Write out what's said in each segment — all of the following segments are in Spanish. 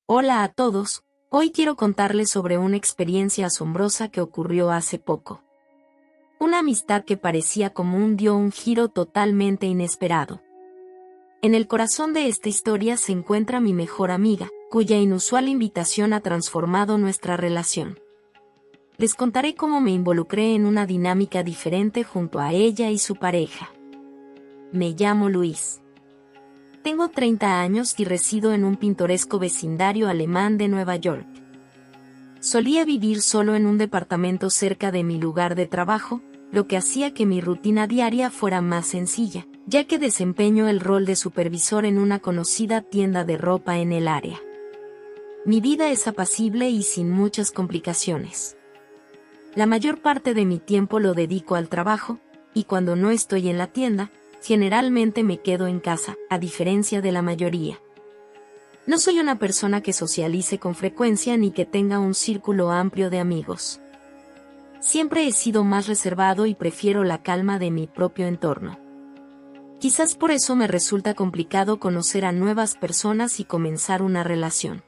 Hola a todos, hoy quiero contarles sobre una experiencia asombrosa que ocurrió hace poco. Una amistad que parecía común dio un giro totalmente inesperado. En el corazón de esta historia se encuentra mi mejor amiga, cuya inusual invitación ha transformado nuestra relación. Les contaré cómo me involucré en una dinámica diferente junto a ella y su pareja. Me llamo Luis. Tengo 30 años y resido en un pintoresco vecindario alemán de Nueva York. Solía vivir solo en un departamento cerca de mi lugar de trabajo, lo que hacía que mi rutina diaria fuera más sencilla, ya que desempeño el rol de supervisor en una conocida tienda de ropa en el área. Mi vida es apacible y sin muchas complicaciones. La mayor parte de mi tiempo lo dedico al trabajo, y cuando no estoy en la tienda, generalmente me quedo en casa, a diferencia de la mayoría. No soy una persona que socialice con frecuencia ni que tenga un círculo amplio de amigos. Siempre he sido más reservado y prefiero la calma de mi propio entorno. Quizás por eso me resulta complicado conocer a nuevas personas y comenzar una relación.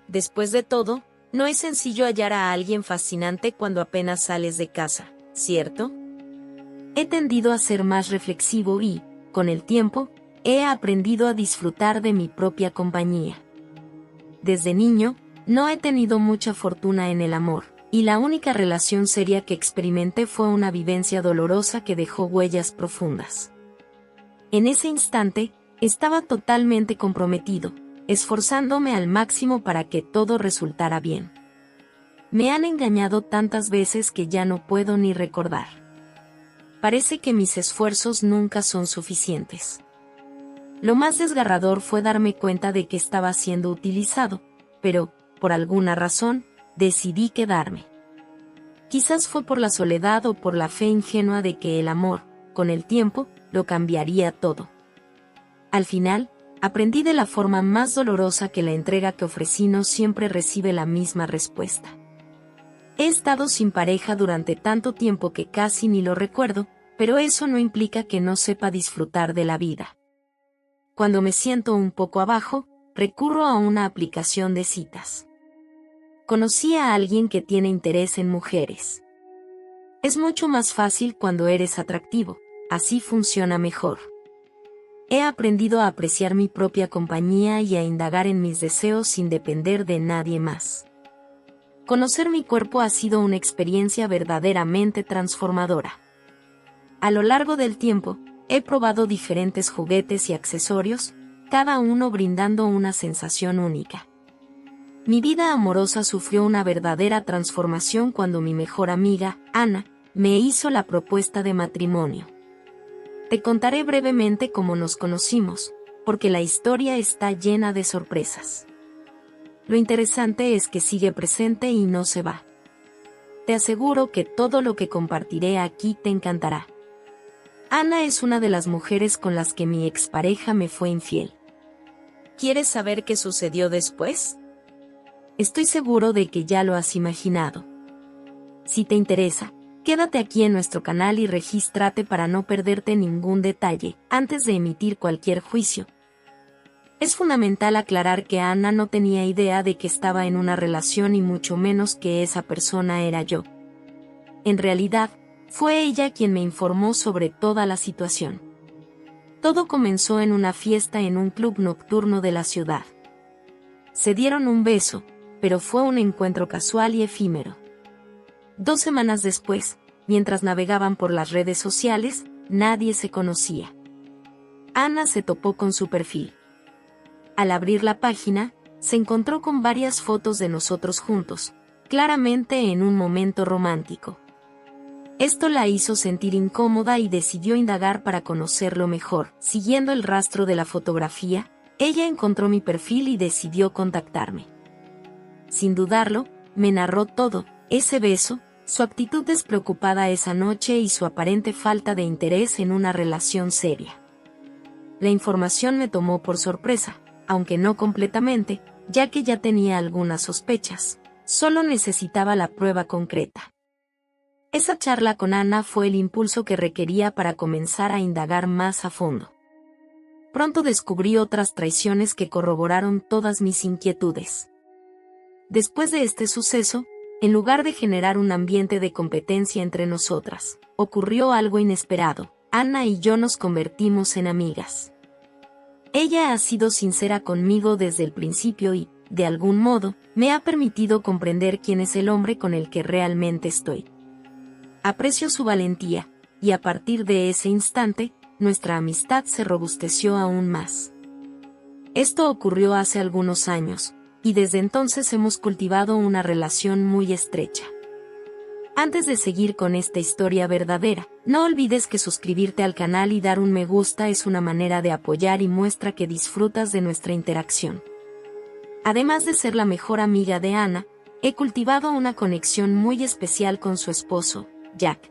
Después de todo, no es sencillo hallar a alguien fascinante cuando apenas sales de casa, ¿cierto? He tendido a ser más reflexivo y, con el tiempo, he aprendido a disfrutar de mi propia compañía. Desde niño, no he tenido mucha fortuna en el amor, y la única relación seria que experimenté fue una vivencia dolorosa que dejó huellas profundas. En ese instante, estaba totalmente comprometido, esforzándome al máximo para que todo resultara bien. Me han engañado tantas veces que ya no puedo ni recordar. Parece que mis esfuerzos nunca son suficientes. Lo más desgarrador fue darme cuenta de que estaba siendo utilizado, pero, por alguna razón, decidí quedarme. Quizás fue por la soledad o por la fe ingenua de que el amor, con el tiempo, lo cambiaría todo. Al final, aprendí de la forma más dolorosa que la entrega que ofrecí no siempre recibe la misma respuesta. He estado sin pareja durante tanto tiempo que casi ni lo recuerdo, pero eso no implica que no sepa disfrutar de la vida. Cuando me siento un poco abajo, recurro a una aplicación de citas. Conocí a alguien que tiene interés en mujeres. Es mucho más fácil cuando eres atractivo, así funciona mejor. He aprendido a apreciar mi propia compañía y a indagar en mis deseos sin depender de nadie más. Conocer mi cuerpo ha sido una experiencia verdaderamente transformadora. A lo largo del tiempo, he probado diferentes juguetes y accesorios, cada uno brindando una sensación única. Mi vida amorosa sufrió una verdadera transformación cuando mi mejor amiga, Ana, me hizo la propuesta de matrimonio. Te contaré brevemente cómo nos conocimos, porque la historia está llena de sorpresas. Lo interesante es que sigue presente y no se va. Te aseguro que todo lo que compartiré aquí te encantará. Ana es una de las mujeres con las que mi expareja me fue infiel. ¿Quieres saber qué sucedió después? Estoy seguro de que ya lo has imaginado. Si te interesa, quédate aquí en nuestro canal y regístrate para no perderte ningún detalle antes de emitir cualquier juicio. Es fundamental aclarar que Ana no tenía idea de que estaba en una relación y mucho menos que esa persona era yo. En realidad, fue ella quien me informó sobre toda la situación. Todo comenzó en una fiesta en un club nocturno de la ciudad. Se dieron un beso, pero fue un encuentro casual y efímero. 2 semanas después, mientras navegaban por las redes sociales, nadie se conocía. Ana se topó con su perfil. Al abrir la página, se encontró con varias fotos de nosotros juntos, claramente en un momento romántico. Esto la hizo sentir incómoda y decidió indagar para conocerlo mejor. Siguiendo el rastro de la fotografía, ella encontró mi perfil y decidió contactarme. Sin dudarlo, me narró todo, ese beso, su actitud despreocupada esa noche y su aparente falta de interés en una relación seria. La información me tomó por sorpresa, aunque no completamente, ya que ya tenía algunas sospechas. Solo necesitaba la prueba concreta. Esa charla con Ana fue el impulso que requería para comenzar a indagar más a fondo. pronto descubrí otras traiciones que corroboraron todas mis inquietudes. Después de este suceso, en lugar de generar un ambiente de competencia entre nosotras, ocurrió algo inesperado. Anna y yo nos convertimos en amigas. Ella ha sido sincera conmigo desde el principio y, de algún modo, me ha permitido comprender quién es el hombre con el que realmente estoy. Aprecio su valentía, y a partir de ese instante, nuestra amistad se robusteció aún más. Esto ocurrió hace algunos años, y desde entonces hemos cultivado una relación muy estrecha. Antes de seguir con esta historia verdadera, no olvides que suscribirte al canal y dar un me gusta es una manera de apoyar y muestra que disfrutas de nuestra interacción. Además de ser la mejor amiga de Anna, he cultivado una conexión muy especial con su esposo, Jack.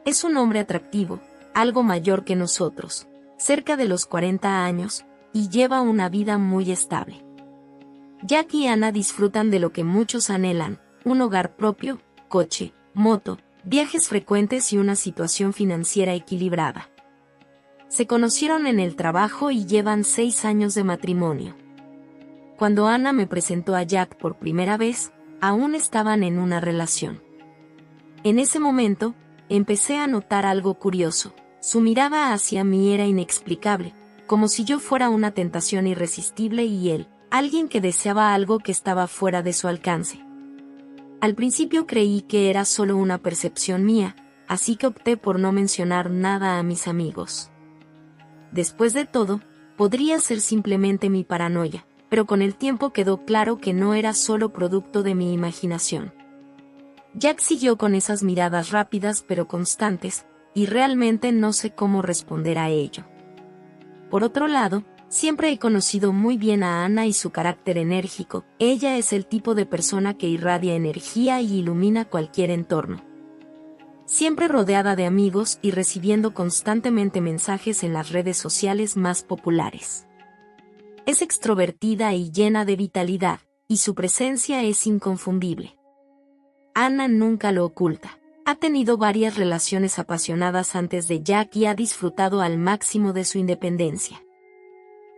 Es un hombre atractivo, algo mayor que nosotros, cerca de los 40 años, y lleva una vida muy estable. Jack y Anna disfrutan de lo que muchos anhelan, un hogar propio, coche, moto, viajes frecuentes y una situación financiera equilibrada. Se conocieron en el trabajo y llevan 6 años de matrimonio. Cuando Anna me presentó a Jack por primera vez, aún estaban en una relación. En ese momento, empecé a notar algo curioso. Su mirada hacia mí era inexplicable, como si yo fuera una tentación irresistible y él, alguien que deseaba algo que estaba fuera de su alcance. Al principio creí que era solo una percepción mía, así que opté por no mencionar nada a mis amigos. Después de todo, podría ser simplemente mi paranoia, pero con el tiempo quedó claro que no era solo producto de mi imaginación. Jack siguió con esas miradas rápidas pero constantes, y realmente no sé cómo responder a ello. Por otro lado, siempre he conocido muy bien a Anna y su carácter enérgico. Ella es el tipo de persona que irradia energía y ilumina cualquier entorno. Siempre rodeada de amigos y recibiendo constantemente mensajes en las redes sociales más populares. Es extrovertida y llena de vitalidad, y su presencia es inconfundible. Anna nunca lo oculta. Ha tenido varias relaciones apasionadas antes de Jack y ha disfrutado al máximo de su independencia.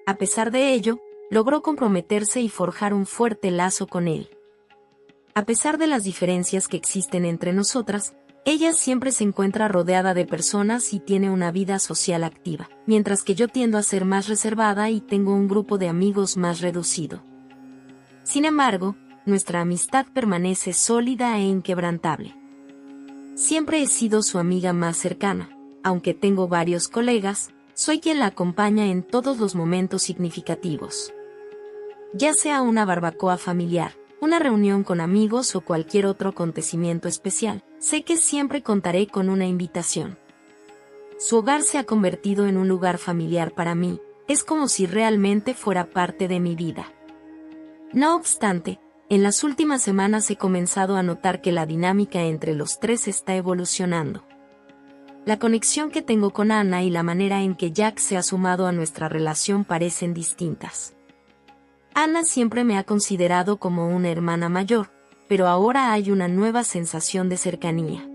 A pesar de ello, logró comprometerse y forjar un fuerte lazo con él. A pesar de las diferencias que existen entre nosotras, ella siempre se encuentra rodeada de personas y tiene una vida social activa, mientras que yo tiendo a ser más reservada y tengo un grupo de amigos más reducido. Sin embargo, nuestra amistad permanece sólida e inquebrantable. Siempre he sido su amiga más cercana, aunque tengo varios colegas, soy quien la acompaña en todos los momentos significativos. Ya sea una barbacoa familiar, una reunión con amigos o cualquier otro acontecimiento especial, sé que siempre contaré con una invitación. Su hogar se ha convertido en un lugar familiar para mí, es como si realmente fuera parte de mi vida. No obstante, en las últimas semanas he comenzado a notar que la dinámica entre los tres está evolucionando. La conexión que tengo con Anna y la manera en que Jack se ha sumado a nuestra relación parecen distintas. Anna siempre me ha considerado como una hermana mayor, pero ahora hay una nueva sensación de cercanía.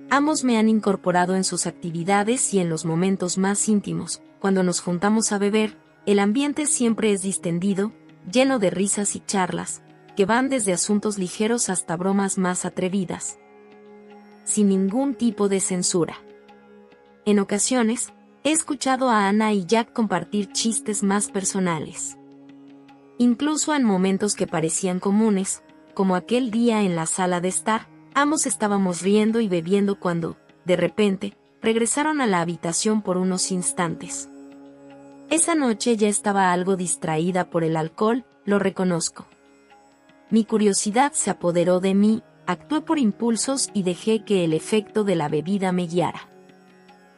Ambos me han incorporado en sus actividades y en los momentos más íntimos. Cuando nos juntamos a beber, el ambiente siempre es distendido, lleno de risas y charlas, que van desde asuntos ligeros hasta bromas más atrevidas, sin ningún tipo de censura. En ocasiones, he escuchado a Anna y Jack compartir chistes más personales. Incluso en momentos que parecían comunes, como aquel día en la sala de estar, ambos estábamos riendo y bebiendo cuando, de repente, regresaron a la habitación por unos instantes. Esa noche ya estaba algo distraída por el alcohol, lo reconozco. Mi curiosidad se apoderó de mí, actué por impulsos y dejé que el efecto de la bebida me guiara.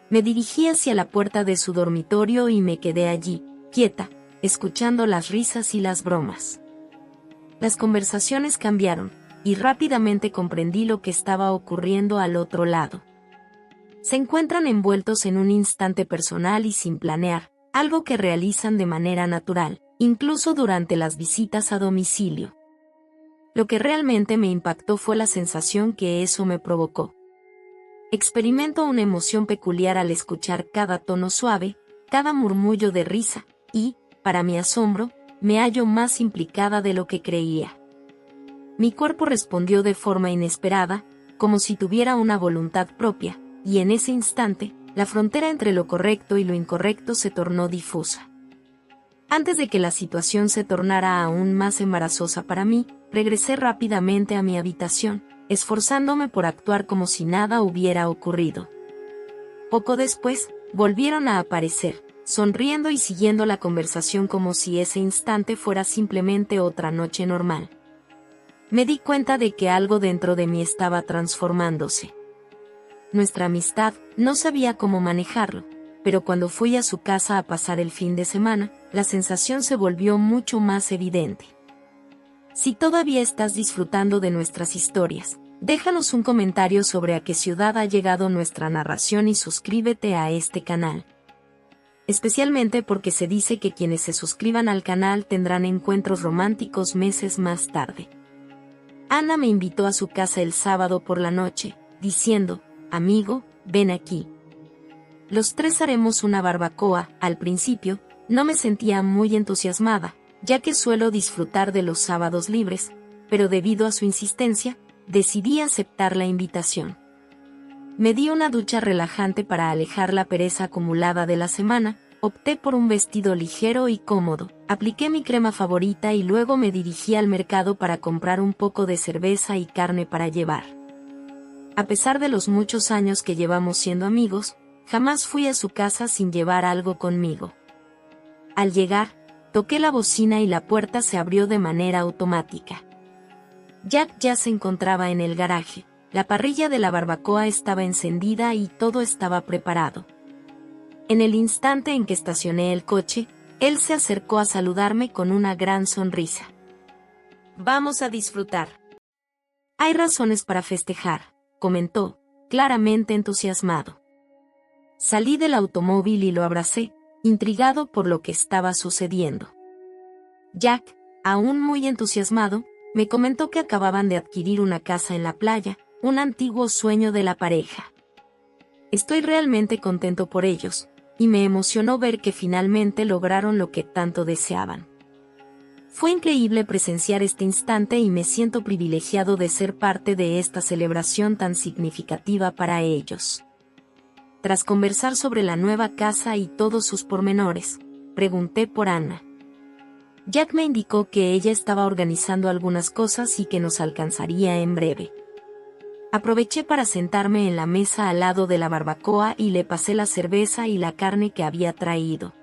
Me dirigí hacia la puerta de su dormitorio y me quedé allí, quieta, escuchando las risas y las bromas. Las conversaciones cambiaron, y rápidamente comprendí lo que estaba ocurriendo al otro lado. Se encuentran envueltos en un instante personal y sin planear, algo que realizan de manera natural, incluso durante las visitas a domicilio. Lo que realmente me impactó fue la sensación que eso me provocó. Experimento una emoción peculiar al escuchar cada tono suave, cada murmullo de risa, y, para mi asombro, me hallo más implicada de lo que creía. Mi cuerpo respondió de forma inesperada, como si tuviera una voluntad propia, y en ese instante, la frontera entre lo correcto y lo incorrecto se tornó difusa. Antes de que la situación se tornara aún más embarazosa para mí, regresé rápidamente a mi habitación, esforzándome por actuar como si nada hubiera ocurrido. Poco después, volvieron a aparecer, sonriendo y siguiendo la conversación como si ese instante fuera simplemente otra noche normal. Me di cuenta de que algo dentro de mí estaba transformándose. Nuestra amistad, no sabía cómo manejarlo, pero cuando fui a su casa a pasar el fin de semana, la sensación se volvió mucho más evidente. Si todavía estás disfrutando de nuestras historias, déjanos un comentario sobre a qué ciudad ha llegado nuestra narración y suscríbete a este canal. Especialmente porque se dice que quienes se suscriban al canal tendrán encuentros románticos meses más tarde. Ana me invitó a su casa el sábado por la noche, diciendo: «Amigo, ven aquí. Los tres haremos una barbacoa». Al principio, no me sentía muy entusiasmada, ya que suelo disfrutar de los sábados libres, pero debido a su insistencia, decidí aceptar la invitación. Me di una ducha relajante para alejar la pereza acumulada de la semana, opté por un vestido ligero y cómodo, apliqué mi crema favorita y luego me dirigí al mercado para comprar un poco de cerveza y carne para llevar. A pesar de los muchos años que llevamos siendo amigos, jamás fui a su casa sin llevar algo conmigo. Al llegar, toqué la bocina y la puerta se abrió de manera automática. Jack ya se encontraba en el garaje, la parrilla de la barbacoa estaba encendida y todo estaba preparado. En el instante en que estacioné el coche, él se acercó a saludarme con una gran sonrisa. «Vamos a disfrutar. Hay razones para festejar», comentó, claramente entusiasmado. Salí del automóvil y lo abracé, intrigado por lo que estaba sucediendo. Jack, aún muy entusiasmado, me comentó que acababan de adquirir una casa en la playa, un antiguo sueño de la pareja. Estoy realmente contento por ellos, y me emocionó ver que finalmente lograron lo que tanto deseaban. Fue increíble presenciar este instante y me siento privilegiado de ser parte de esta celebración tan significativa para ellos. Tras conversar sobre la nueva casa y todos sus pormenores, pregunté por Ana. Jack me indicó que ella estaba organizando algunas cosas y que nos alcanzaría en breve. Aproveché para sentarme en la mesa al lado de la barbacoa y le pasé la cerveza y la carne que había traído.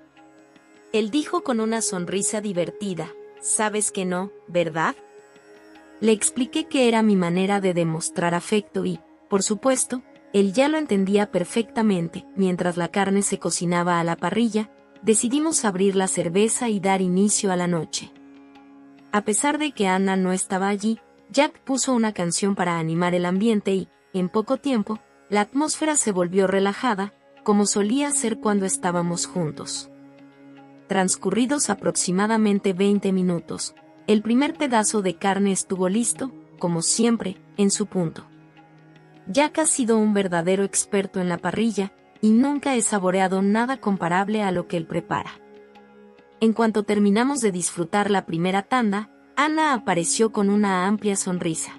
Él dijo con una sonrisa divertida: «Sabes que no, ¿verdad?». Le expliqué que era mi manera de demostrar afecto y, por supuesto, él ya lo entendía perfectamente. Mientras la carne se cocinaba a la parrilla, decidimos abrir la cerveza y dar inicio a la noche. A pesar de que Ana no estaba allí, Jack puso una canción para animar el ambiente y, en poco tiempo, la atmósfera se volvió relajada, como solía ser cuando estábamos juntos. Transcurridos aproximadamente 20 minutos, el primer pedazo de carne estuvo listo, como siempre, en su punto. Jack ha sido un verdadero experto en la parrilla, y nunca he saboreado nada comparable a lo que él prepara. En cuanto terminamos de disfrutar la primera tanda, Ana apareció con una amplia sonrisa.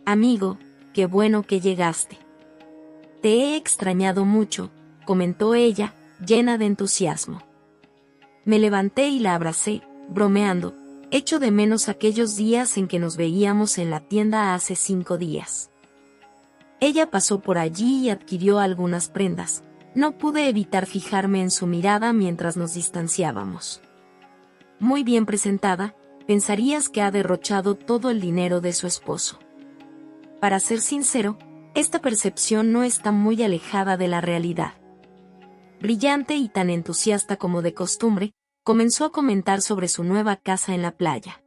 «Amigo, qué bueno que llegaste. Te he extrañado mucho», comentó ella, llena de entusiasmo. Me levanté y la abracé, bromeando: «Echo de menos aquellos días en que nos veíamos en la tienda hace 5 días». Ella pasó por allí y adquirió algunas prendas. No pude evitar fijarme en su mirada mientras nos distanciábamos. Muy bien presentada, pensarías que ha derrochado todo el dinero de su esposo. Para ser sincero, esta percepción no está muy alejada de la realidad. Brillante y tan entusiasta como de costumbre, comenzó a comentar sobre su nueva casa en la playa.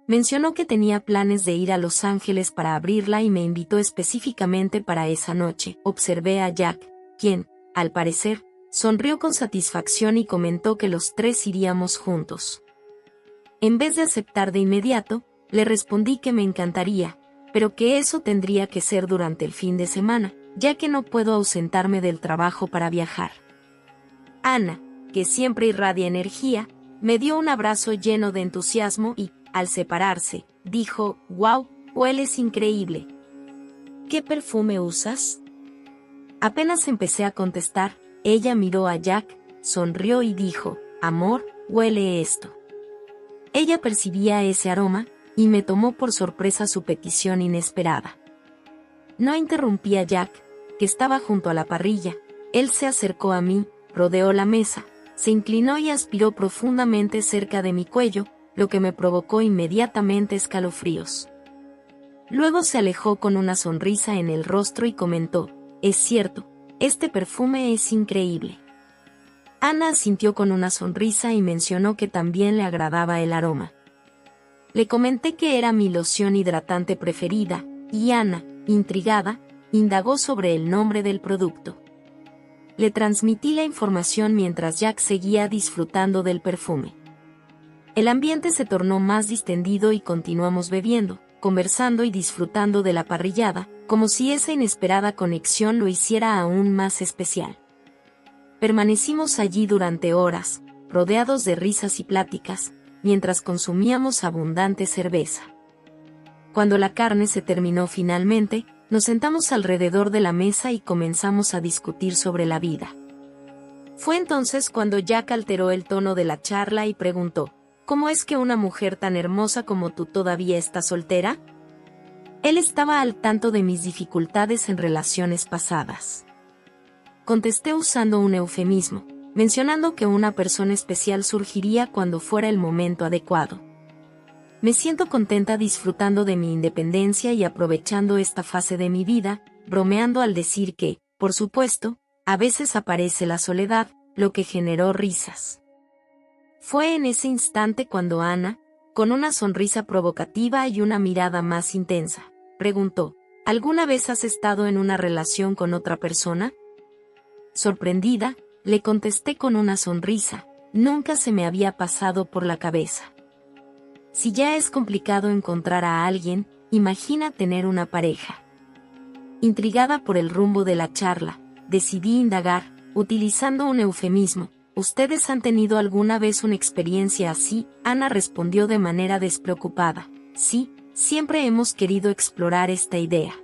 Mencionó que tenía planes de ir a Los Ángeles para abrirla y me invitó específicamente para esa noche. Observé a Jack, quien, al parecer, sonrió con satisfacción y comentó que los tres iríamos juntos. En vez de aceptar de inmediato, le respondí que me encantaría, pero que eso tendría que ser durante el fin de semana, ya que no puedo ausentarme del trabajo para viajar. Ana, que siempre irradia energía, me dio un abrazo lleno de entusiasmo y, al separarse, dijo, «¡Wow! Hueles increíble». «¿Qué perfume usas?». Apenas empecé a contestar, ella miró a Jack, sonrió y dijo, «Amor, huele esto». Ella percibía ese aroma, y me tomó por sorpresa su petición inesperada. No interrumpí a Jack, que estaba junto a la parrilla. Él se acercó a mí, rodeó la mesa, se inclinó y aspiró profundamente cerca de mi cuello, lo que me provocó inmediatamente escalofríos. Luego se alejó con una sonrisa en el rostro y comentó, «Es cierto, este perfume es increíble». Ana asintió con una sonrisa y mencionó que también le agradaba el aroma. Le comenté que era mi loción hidratante preferida, y Ana, intrigada, indagó sobre el nombre del producto. Le transmití la información mientras Jack seguía disfrutando del perfume. El ambiente se tornó más distendido y continuamos bebiendo, conversando y disfrutando de la parrillada, como si esa inesperada conexión lo hiciera aún más especial. Permanecimos allí durante horas, rodeados de risas y pláticas, mientras consumíamos abundante cerveza. Cuando la carne se terminó finalmente, nos sentamos alrededor de la mesa y comenzamos a discutir sobre la vida. Fue entonces cuando Jack alteró el tono de la charla y preguntó, «¿Cómo es que una mujer tan hermosa como tú todavía está soltera?». Él estaba al tanto de mis dificultades en relaciones pasadas. Contesté usando un eufemismo, mencionando que una persona especial surgiría cuando fuera el momento adecuado. Me siento contenta disfrutando de mi independencia y aprovechando esta fase de mi vida, bromeando al decir que, por supuesto, a veces aparece la soledad, lo que generó risas. Fue en ese instante cuando Ana, con una sonrisa provocativa y una mirada más intensa, preguntó, «¿Alguna vez has estado en una relación con otra persona?». Sorprendida, le contesté con una sonrisa, nunca se me había pasado por la cabeza. Si ya es complicado encontrar a alguien, imagina tener una pareja. Intrigada por el rumbo de la charla, decidí indagar, utilizando un eufemismo, ¿ustedes han tenido alguna vez una experiencia así? Ana respondió de manera despreocupada, sí, siempre hemos querido explorar esta idea.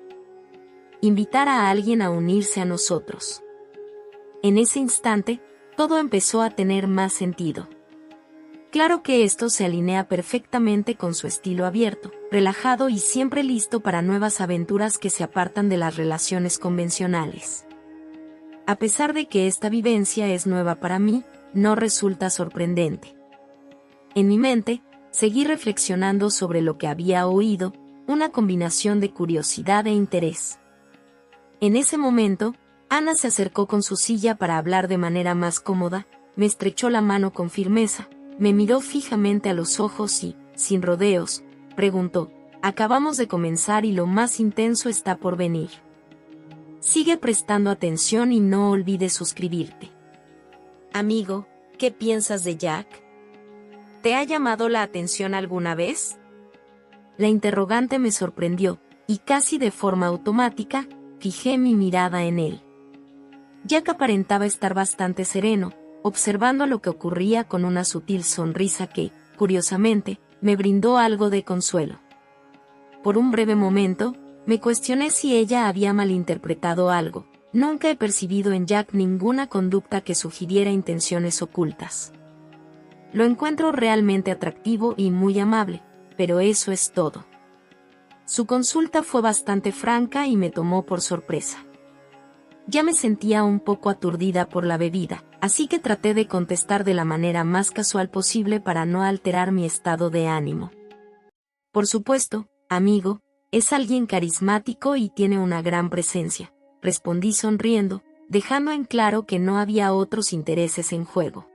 Invitar a alguien a unirse a nosotros. En ese instante, todo empezó a tener más sentido. Claro que esto se alinea perfectamente con su estilo abierto, relajado y siempre listo para nuevas aventuras que se apartan de las relaciones convencionales. A pesar de que esta vivencia es nueva para mí, no resulta sorprendente. En mi mente, seguí reflexionando sobre lo que había oído, una combinación de curiosidad e interés. En ese momento, Ana se acercó con su silla para hablar de manera más cómoda, me estrechó la mano con firmeza, me miró fijamente a los ojos y, sin rodeos, preguntó, «Acabamos de comenzar y lo más intenso está por venir. Sigue prestando atención y no olvides suscribirte». Amigo, ¿qué piensas de Jack? ¿Te ha llamado la atención alguna vez? La interrogante me sorprendió, y casi de forma automática, fijé mi mirada en él. Jack aparentaba estar bastante sereno, observando lo que ocurría con una sutil sonrisa que, curiosamente, me brindó algo de consuelo. Por un breve momento, me cuestioné si ella había malinterpretado algo. Nunca he percibido en Jack ninguna conducta que sugiriera intenciones ocultas. Lo encuentro realmente atractivo y muy amable, pero eso es todo. Su consulta fue bastante franca y me tomó por sorpresa. Ya me sentía un poco aturdida por la bebida, así que traté de contestar de la manera más casual posible para no alterar mi estado de ánimo. Por supuesto, amigo, es alguien carismático y tiene una gran presencia, respondí sonriendo, dejando en claro que no había otros intereses en juego.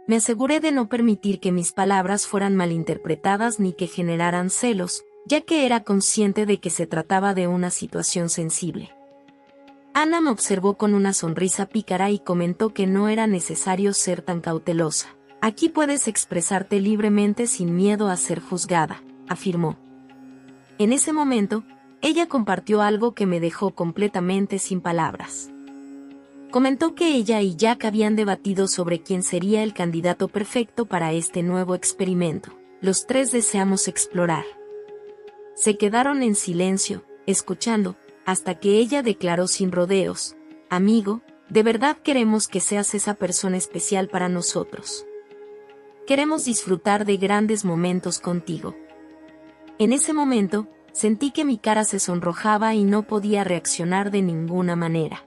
Me aseguré de no permitir que mis palabras fueran malinterpretadas ni que generaran celos, ya que era consciente de que se trataba de una situación sensible. Ana me observó con una sonrisa pícara y comentó que no era necesario ser tan cautelosa. Aquí puedes expresarte libremente sin miedo a ser juzgada, afirmó. En ese momento, ella compartió algo que me dejó completamente sin palabras. Comentó que ella y Jack habían debatido sobre quién sería el candidato perfecto para este nuevo experimento. Los tres deseamos explorar. Se quedaron en silencio, escuchando, hasta que ella declaró sin rodeos: amigo, de verdad queremos que seas esa persona especial para nosotros. Queremos disfrutar de grandes momentos contigo. En ese momento, sentí que mi cara se sonrojaba y no podía reaccionar de ninguna manera.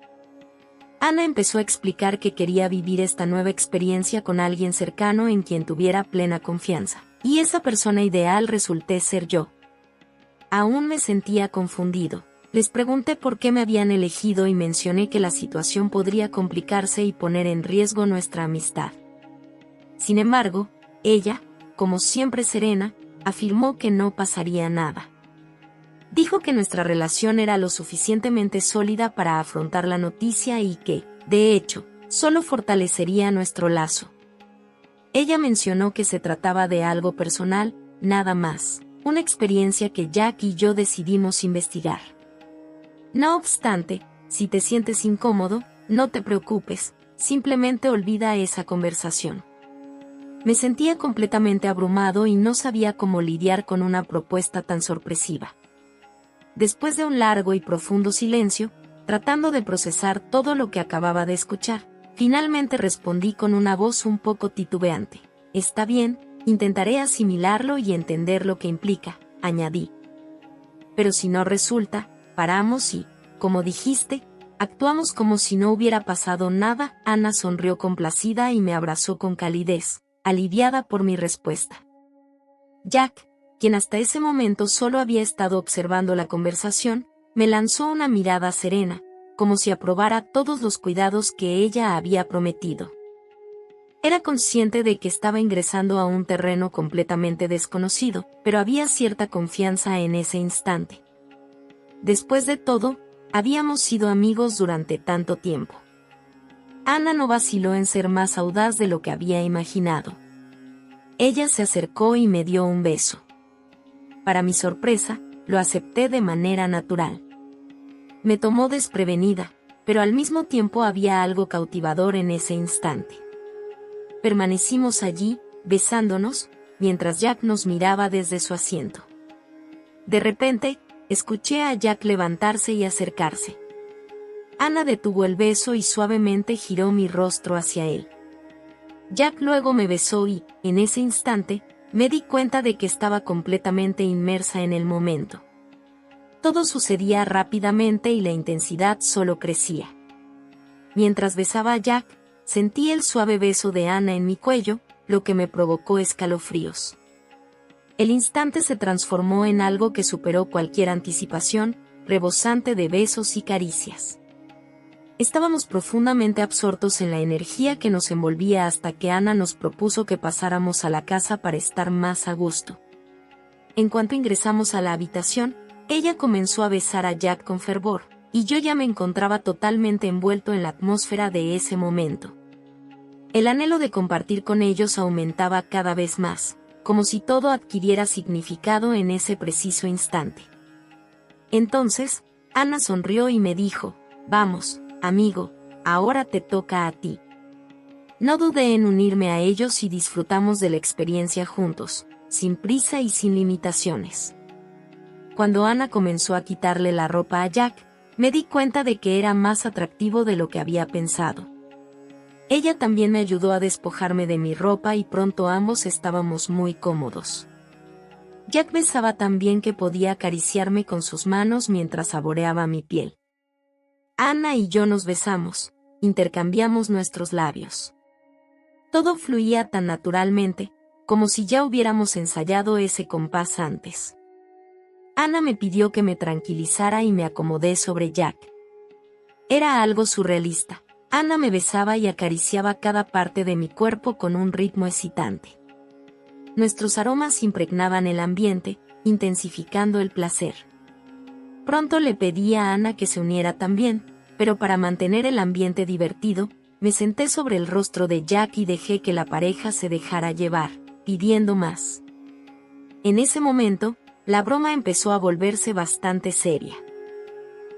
Ana empezó a explicar que quería vivir esta nueva experiencia con alguien cercano en quien tuviera plena confianza, y esa persona ideal resulté ser yo. Aún me sentía confundido. Les pregunté por qué me habían elegido y mencioné que la situación podría complicarse y poner en riesgo nuestra amistad. Sin embargo, ella, como siempre serena, afirmó que no pasaría nada. Dijo que nuestra relación era lo suficientemente sólida para afrontar la noticia y que, de hecho, solo fortalecería nuestro lazo. Ella mencionó que se trataba de algo personal, nada más, una experiencia que Jack y yo decidimos investigar. No obstante, si te sientes incómodo, no te preocupes, simplemente olvida esa conversación. Me sentía completamente abrumado y no sabía cómo lidiar con una propuesta tan sorpresiva. Después de un largo y profundo silencio, tratando de procesar todo lo que acababa de escuchar, finalmente respondí con una voz un poco titubeante: está bien, intentaré asimilarlo y entender lo que implica, añadí. Pero si no resulta, paramos y, como dijiste, actuamos como si no hubiera pasado nada. Ana sonrió complacida y me abrazó con calidez, aliviada por mi respuesta. Jack, quien hasta ese momento solo había estado observando la conversación, me lanzó una mirada serena, como si aprobara todos los cuidados que ella había prometido. Era consciente de que estaba ingresando a un terreno completamente desconocido, pero había cierta confianza en ese instante. Después de todo, habíamos sido amigos durante tanto tiempo. Ana no vaciló en ser más audaz de lo que había imaginado. Ella se acercó y me dio un beso. Para mi sorpresa, lo acepté de manera natural. Me tomó desprevenida, pero al mismo tiempo había algo cautivador en ese instante. Permanecimos allí, besándonos, mientras Jack nos miraba desde su asiento. De repente, escuché a Jack levantarse y acercarse. Ana detuvo el beso y suavemente giró mi rostro hacia él. Jack luego me besó y, en ese instante, me di cuenta de que estaba completamente inmersa en el momento. Todo sucedía rápidamente y la intensidad solo crecía. Mientras besaba a Jack, sentí el suave beso de Ana en mi cuello, lo que me provocó escalofríos. El instante se transformó en algo que superó cualquier anticipación, rebosante de besos y caricias. Estábamos profundamente absortos en la energía que nos envolvía hasta que Ana nos propuso que pasáramos a la casa para estar más a gusto. En cuanto ingresamos a la habitación, ella comenzó a besar a Jack con fervor, y yo ya me encontraba totalmente envuelto en la atmósfera de ese momento. El anhelo de compartir con ellos aumentaba cada vez más, como si todo adquiriera significado en ese preciso instante. Entonces, Ana sonrió y me dijo: vamos, amigo, ahora te toca a ti. No dudé en unirme a ellos y disfrutamos de la experiencia juntos, sin prisa y sin limitaciones. Cuando Ana comenzó a quitarle la ropa a Jack, me di cuenta de que era más atractivo de lo que había pensado. Ella también me ayudó a despojarme de mi ropa y pronto ambos estábamos muy cómodos. Jack besaba tan bien que podía acariciarme con sus manos mientras saboreaba mi piel. Ana y yo nos besamos, intercambiamos nuestros labios. Todo fluía tan naturalmente, como si ya hubiéramos ensayado ese compás antes. Ana me pidió que me tranquilizara y me acomodé sobre Jack. Era algo surrealista. Ana me besaba y acariciaba cada parte de mi cuerpo con un ritmo excitante. Nuestros aromas impregnaban el ambiente, intensificando el placer. Pronto le pedí a Ana que se uniera también, pero para mantener el ambiente divertido, me senté sobre el rostro de Jack y dejé que la pareja se dejara llevar, pidiendo más. En ese momento, la broma empezó a volverse bastante seria.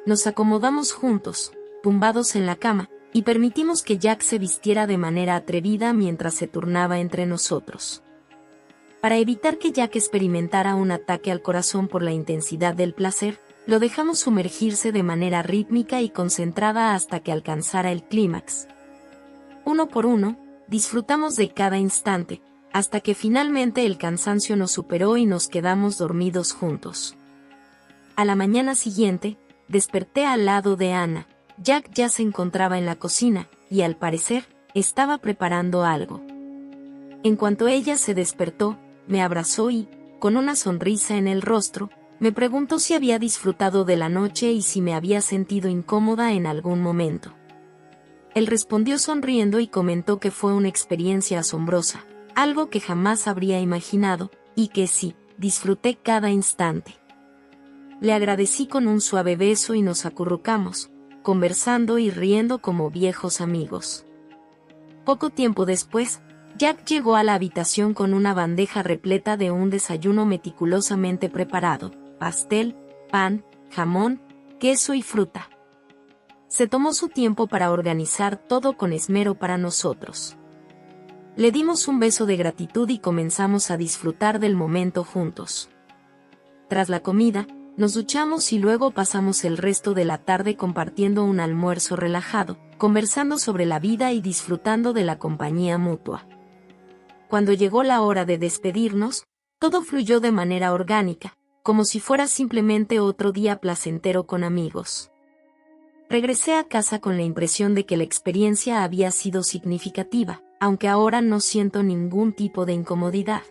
Nos acomodamos juntos, tumbados en la cama, y permitimos que Jack se vistiera de manera atrevida mientras se turnaba entre nosotros. Para evitar que Jack experimentara un ataque al corazón por la intensidad del placer, lo dejamos sumergirse de manera rítmica y concentrada hasta que alcanzara el clímax. Uno por uno, disfrutamos de cada instante, hasta que finalmente el cansancio nos superó y nos quedamos dormidos juntos. A la mañana siguiente, desperté al lado de Anna. Jack ya se encontraba en la cocina, y al parecer, estaba preparando algo. En cuanto ella se despertó, me abrazó y, con una sonrisa en el rostro, me preguntó si había disfrutado de la noche y si me había sentido incómoda en algún momento. Él respondió sonriendo y comentó que fue una experiencia asombrosa, algo que jamás habría imaginado, y que sí, disfruté cada instante. Le agradecí con un suave beso y nos acurrucamos, conversando y riendo como viejos amigos. Poco tiempo después, Jack llegó a la habitación con una bandeja repleta de un desayuno meticulosamente preparado: pastel, pan, jamón, queso y fruta. Se tomó su tiempo para organizar todo con esmero para nosotros. Le dimos un beso de gratitud y comenzamos a disfrutar del momento juntos. Tras la comida, nos duchamos y luego pasamos el resto de la tarde compartiendo un almuerzo relajado, conversando sobre la vida y disfrutando de la compañía mutua. Cuando llegó la hora de despedirnos, todo fluyó de manera orgánica, como si fuera simplemente otro día placentero con amigos. Regresé a casa con la impresión de que la experiencia había sido significativa, aunque ahora no siento ningún tipo de incomodidad.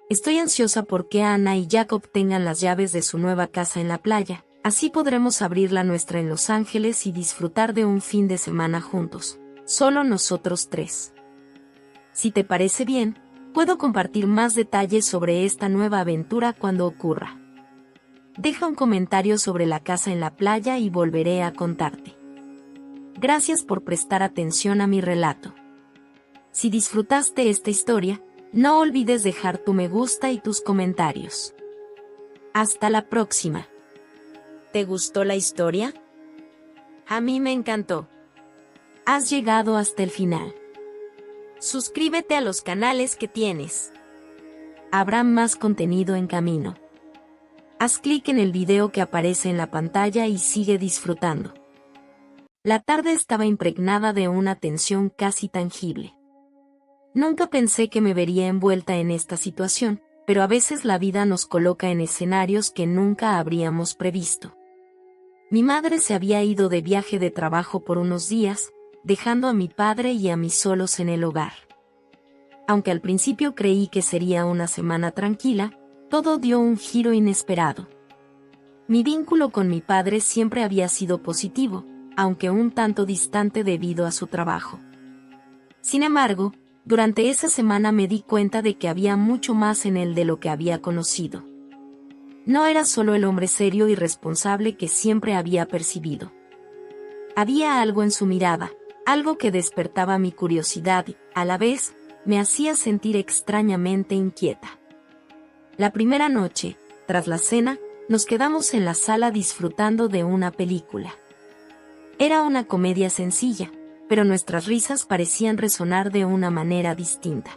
Estoy ansiosa porque Anna y Jack obtengan las llaves de su nueva casa en la playa, así podremos abrir la nuestra en Los Ángeles y disfrutar de un fin de semana juntos, solo nosotros tres. Si te parece bien, puedo compartir más detalles sobre esta nueva aventura cuando ocurra. Deja un comentario sobre la casa en la playa y volveré a contarte. Gracias por prestar atención a mi relato. Si disfrutaste esta historia, no olvides dejar tu me gusta y tus comentarios. Hasta la próxima. ¿Te gustó la historia? A mí me encantó. Has llegado hasta el final. Suscríbete a los canales que tienes. Habrá más contenido en camino. Haz clic en el video que aparece en la pantalla y sigue disfrutando. La tarde estaba impregnada de una tensión casi tangible. Nunca pensé que me vería envuelta en esta situación, pero a veces la vida nos coloca en escenarios que nunca habríamos previsto. Mi madre se había ido de viaje de trabajo por unos días, dejando a mi padre y a mí solos en el hogar. Aunque al principio creí que sería una semana tranquila, todo dio un giro inesperado. Mi vínculo con mi padre siempre había sido positivo, aunque un tanto distante debido a su trabajo. Sin embargo, durante esa semana me di cuenta de que había mucho más en él de lo que había conocido. No era solo el hombre serio y responsable que siempre había percibido. Había algo en su mirada, algo que despertaba mi curiosidad y, a la vez, me hacía sentir extrañamente inquieta. La primera noche, tras la cena, nos quedamos en la sala disfrutando de una película. Era una comedia sencilla, pero nuestras risas parecían resonar de una manera distinta.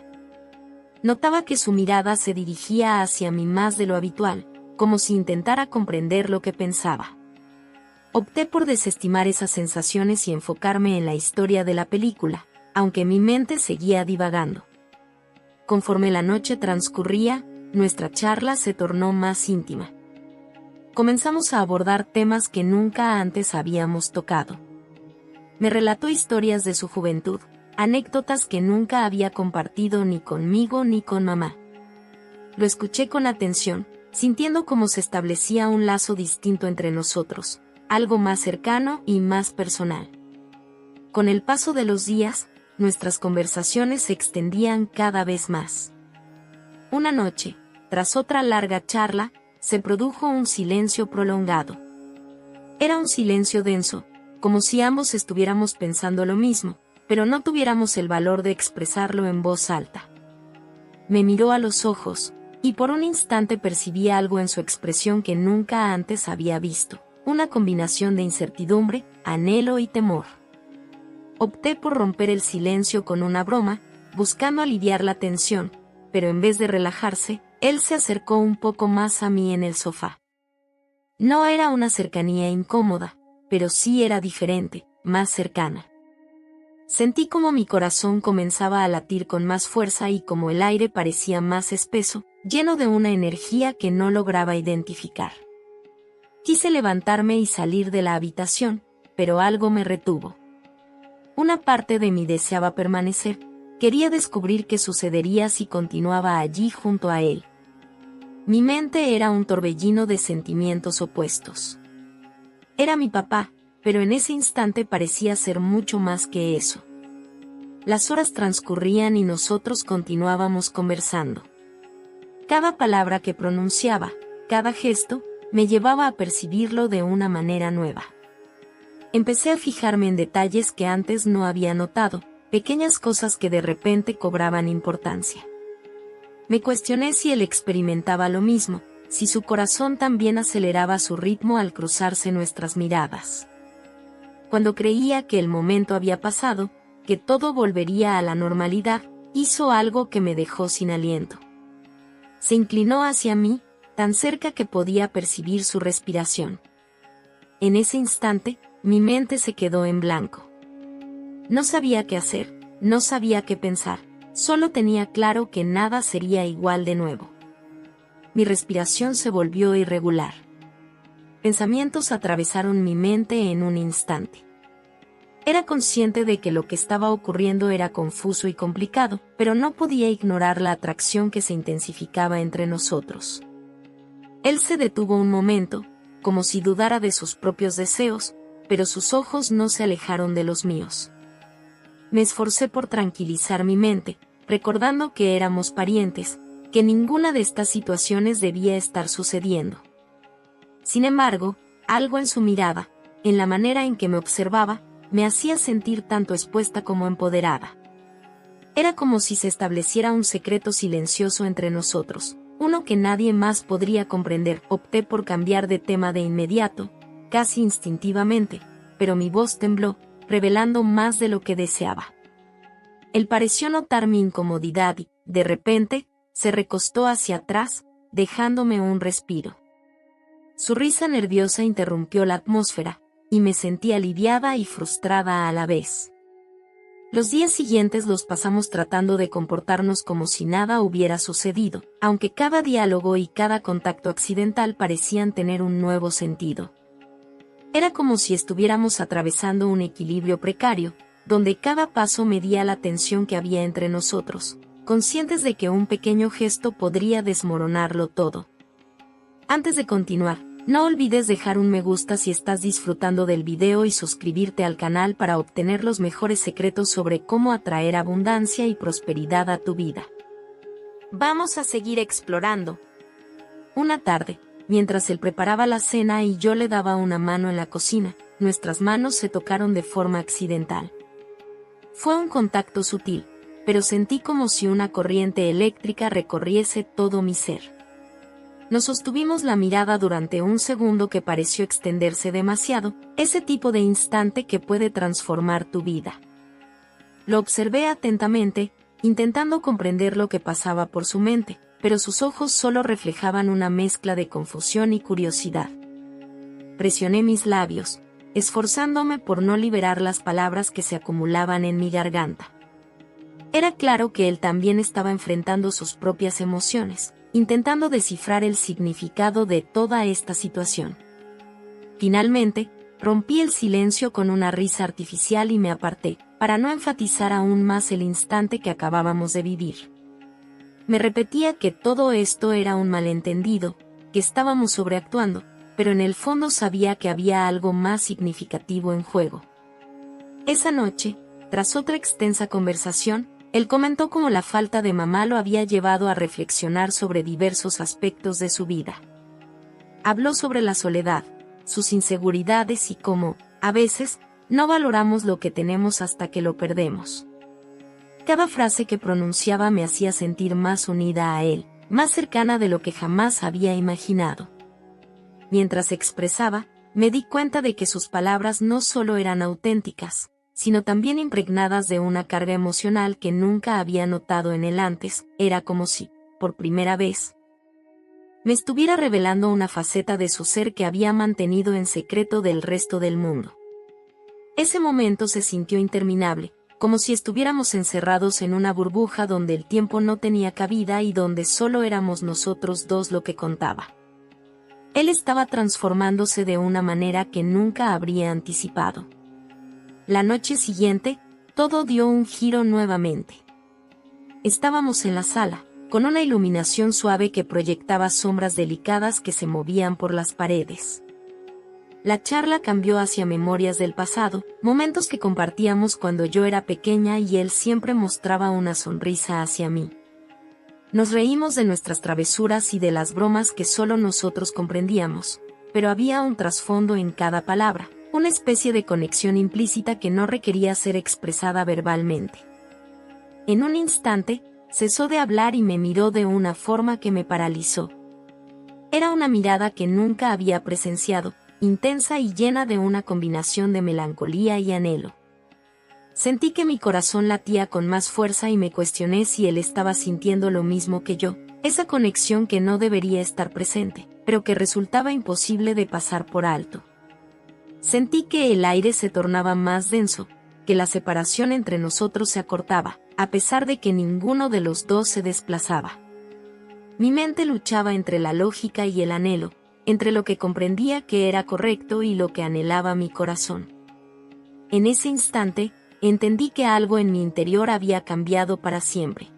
Notaba que su mirada se dirigía hacia mí más de lo habitual, como si intentara comprender lo que pensaba. Opté por desestimar esas sensaciones y enfocarme en la historia de la película, aunque mi mente seguía divagando. Conforme la noche transcurría, nuestra charla se tornó más íntima. Comenzamos a abordar temas que nunca antes habíamos tocado. Me relató historias de su juventud, anécdotas que nunca había compartido ni conmigo ni con mamá. Lo escuché con atención, sintiendo cómo se establecía un lazo distinto entre nosotros, algo más cercano y más personal. Con el paso de los días, nuestras conversaciones se extendían cada vez más. Una noche, tras otra larga charla, se produjo un silencio prolongado. Era un silencio denso, como si ambos estuviéramos pensando lo mismo, pero no tuviéramos el valor de expresarlo en voz alta. Me miró a los ojos, y por un instante percibí algo en su expresión que nunca antes había visto, una combinación de incertidumbre, anhelo y temor. Opté por romper el silencio con una broma, buscando aliviar la tensión, pero en vez de relajarse, él se acercó un poco más a mí en el sofá. No era una cercanía incómoda, pero sí era diferente, más cercana. Sentí como mi corazón comenzaba a latir con más fuerza y como el aire parecía más espeso, lleno de una energía que no lograba identificar. Quise levantarme y salir de la habitación, pero algo me retuvo. Una parte de mí deseaba permanecer, quería descubrir qué sucedería si continuaba allí junto a él. Mi mente era un torbellino de sentimientos opuestos. Era mi papá, pero en ese instante parecía ser mucho más que eso. Las horas transcurrían y nosotros continuábamos conversando. Cada palabra que pronunciaba, cada gesto, me llevaba a percibirlo de una manera nueva. Empecé a fijarme en detalles que antes no había notado, pequeñas cosas que de repente cobraban importancia. Me cuestioné si él experimentaba lo mismo, si su corazón también aceleraba su ritmo al cruzarse nuestras miradas. Cuando creía que el momento había pasado, que todo volvería a la normalidad, hizo algo que me dejó sin aliento. Se inclinó hacia mí, tan cerca que podía percibir su respiración. En ese instante, mi mente se quedó en blanco. No sabía qué hacer, no sabía qué pensar, solo tenía claro que nada sería igual de nuevo. Mi respiración se volvió irregular. Pensamientos atravesaron mi mente en un instante. Era consciente de que lo que estaba ocurriendo era confuso y complicado, pero no podía ignorar la atracción que se intensificaba entre nosotros. Él se detuvo un momento, como si dudara de sus propios deseos, pero sus ojos no se alejaron de los míos. Me esforcé por tranquilizar mi mente, recordando que éramos parientes, que ninguna de estas situaciones debía estar sucediendo. Sin embargo, algo en su mirada, en la manera en que me observaba, me hacía sentir tanto expuesta como empoderada. Era como si se estableciera un secreto silencioso entre nosotros, uno que nadie más podría comprender. Opté por cambiar de tema de inmediato, casi instintivamente, pero mi voz tembló, revelando más de lo que deseaba. Él pareció notar mi incomodidad y, de repente, se recostó hacia atrás, dejándome un respiro. Su risa nerviosa interrumpió la atmósfera, y me sentí aliviada y frustrada a la vez. Los días siguientes los pasamos tratando de comportarnos como si nada hubiera sucedido, aunque cada diálogo y cada contacto accidental parecían tener un nuevo sentido. Era como si estuviéramos atravesando un equilibrio precario, donde cada paso medía la tensión que había entre nosotros, conscientes de que un pequeño gesto podría desmoronarlo todo. Antes de continuar, no olvides dejar un me gusta si estás disfrutando del video y suscribirte al canal para obtener los mejores secretos sobre cómo atraer abundancia y prosperidad a tu vida. Vamos a seguir explorando. Una tarde, mientras él preparaba la cena y yo le daba una mano en la cocina, nuestras manos se tocaron de forma accidental. Fue un contacto sutil, pero sentí como si una corriente eléctrica recorriese todo mi ser. Nos sostuvimos la mirada durante un segundo que pareció extenderse demasiado, ese tipo de instante que puede transformar tu vida. Lo observé atentamente, intentando comprender lo que pasaba por su mente, pero sus ojos solo reflejaban una mezcla de confusión y curiosidad. Presioné mis labios, esforzándome por no liberar las palabras que se acumulaban en mi garganta. Era claro que él también estaba enfrentando sus propias emociones, intentando descifrar el significado de toda esta situación. Finalmente, rompí el silencio con una risa artificial y me aparté, para no enfatizar aún más el instante que acabábamos de vivir. Me repetía que todo esto era un malentendido, que estábamos sobreactuando, pero en el fondo sabía que había algo más significativo en juego. Esa noche, tras otra extensa conversación, él comentó cómo la falta de mamá lo había llevado a reflexionar sobre diversos aspectos de su vida. Habló sobre la soledad, sus inseguridades y cómo, a veces, no valoramos lo que tenemos hasta que lo perdemos. Cada frase que pronunciaba me hacía sentir más unida a él, más cercana de lo que jamás había imaginado. Mientras expresaba, me di cuenta de que sus palabras no solo eran auténticas, sino también impregnadas de una carga emocional que nunca había notado en él antes. Era como si, por primera vez, me estuviera revelando una faceta de su ser que había mantenido en secreto del resto del mundo. Ese momento se sintió interminable, como si estuviéramos encerrados en una burbuja donde el tiempo no tenía cabida y donde solo éramos nosotros dos lo que contaba. Él estaba transformándose de una manera que nunca habría anticipado. La noche siguiente, todo dio un giro nuevamente. Estábamos en la sala, con una iluminación suave que proyectaba sombras delicadas que se movían por las paredes. La charla cambió hacia memorias del pasado, momentos que compartíamos cuando yo era pequeña y él siempre mostraba una sonrisa hacia mí. Nos reímos de nuestras travesuras y de las bromas que solo nosotros comprendíamos, pero había un trasfondo en cada palabra, una especie de conexión implícita que no requería ser expresada verbalmente. En un instante, cesó de hablar y me miró de una forma que me paralizó. Era una mirada que nunca había presenciado, intensa y llena de una combinación de melancolía y anhelo. Sentí que mi corazón latía con más fuerza y me cuestioné si él estaba sintiendo lo mismo que yo, esa conexión que no debería estar presente, pero que resultaba imposible de pasar por alto. Sentí que el aire se tornaba más denso, que la separación entre nosotros se acortaba, a pesar de que ninguno de los dos se desplazaba. Mi mente luchaba entre la lógica y el anhelo, entre lo que comprendía que era correcto y lo que anhelaba mi corazón. En ese instante, entendí que algo en mi interior había cambiado para siempre.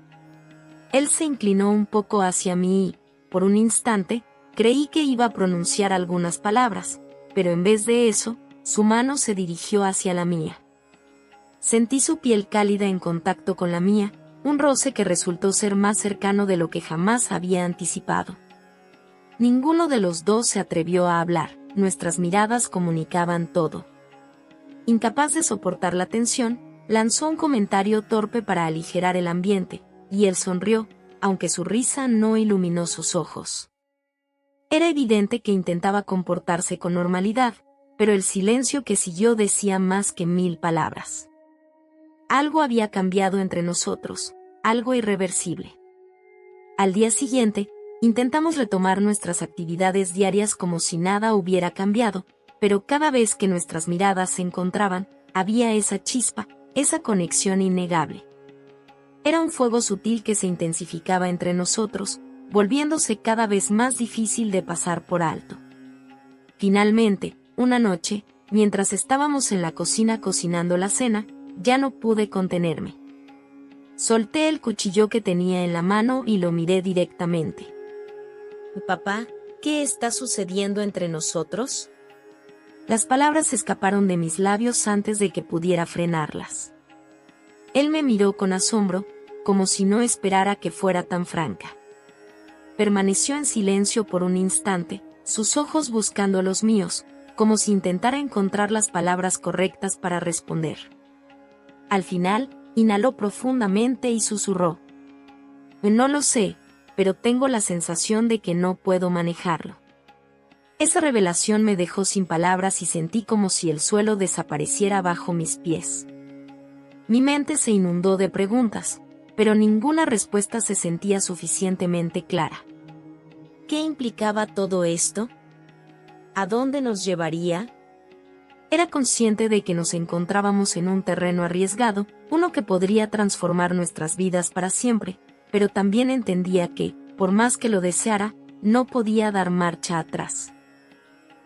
Él se inclinó un poco hacia mí y, por un instante, creí que iba a pronunciar algunas palabras, pero en vez de eso, su mano se dirigió hacia la mía. Sentí su piel cálida en contacto con la mía, un roce que resultó ser más cercano de lo que jamás había anticipado. Ninguno de los dos se atrevió a hablar, nuestras miradas comunicaban todo. Incapaz de soportar la tensión, lanzó un comentario torpe para aligerar el ambiente, y él sonrió, aunque su risa no iluminó sus ojos. Era evidente que intentaba comportarse con normalidad, pero el silencio que siguió decía más que 1000 palabras. Algo había cambiado entre nosotros, algo irreversible. Al día siguiente, intentamos retomar nuestras actividades diarias como si nada hubiera cambiado, pero cada vez que nuestras miradas se encontraban, había esa chispa, esa conexión innegable. Era un fuego sutil que se intensificaba entre nosotros, volviéndose cada vez más difícil de pasar por alto. Finalmente, una noche, mientras estábamos en la cocina cocinando la cena, ya no pude contenerme. Solté el cuchillo que tenía en la mano y lo miré directamente. «Papá, ¿qué está sucediendo entre nosotros?». Las palabras escaparon de mis labios antes de que pudiera frenarlas. Él me miró con asombro, como si no esperara que fuera tan franca. Permaneció en silencio por un instante, sus ojos buscando los míos, como si intentara encontrar las palabras correctas para responder. Al final, inhaló profundamente y susurró: «No lo sé, pero tengo la sensación de que no puedo manejarlo». Esa revelación me dejó sin palabras y sentí como si el suelo desapareciera bajo mis pies. Mi mente se inundó de preguntas, pero ninguna respuesta se sentía suficientemente clara. ¿Qué implicaba todo esto? ¿A dónde nos llevaría? Era consciente de que nos encontrábamos en un terreno arriesgado, uno que podría transformar nuestras vidas para siempre, pero también entendía que, por más que lo deseara, no podía dar marcha atrás.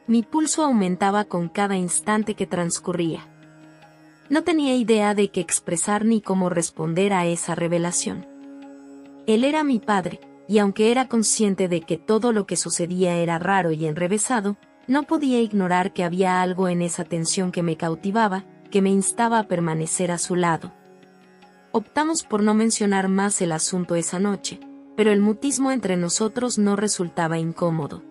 Mi pulso aumentaba con cada instante que transcurría. No tenía idea de qué expresar ni cómo responder a esa revelación. Él era mi padre, y aunque era consciente de que todo lo que sucedía era raro y enrevesado, no podía ignorar que había algo en esa tensión que me cautivaba, que me instaba a permanecer a su lado. Optamos por no mencionar más el asunto esa noche, pero el mutismo entre nosotros no resultaba incómodo.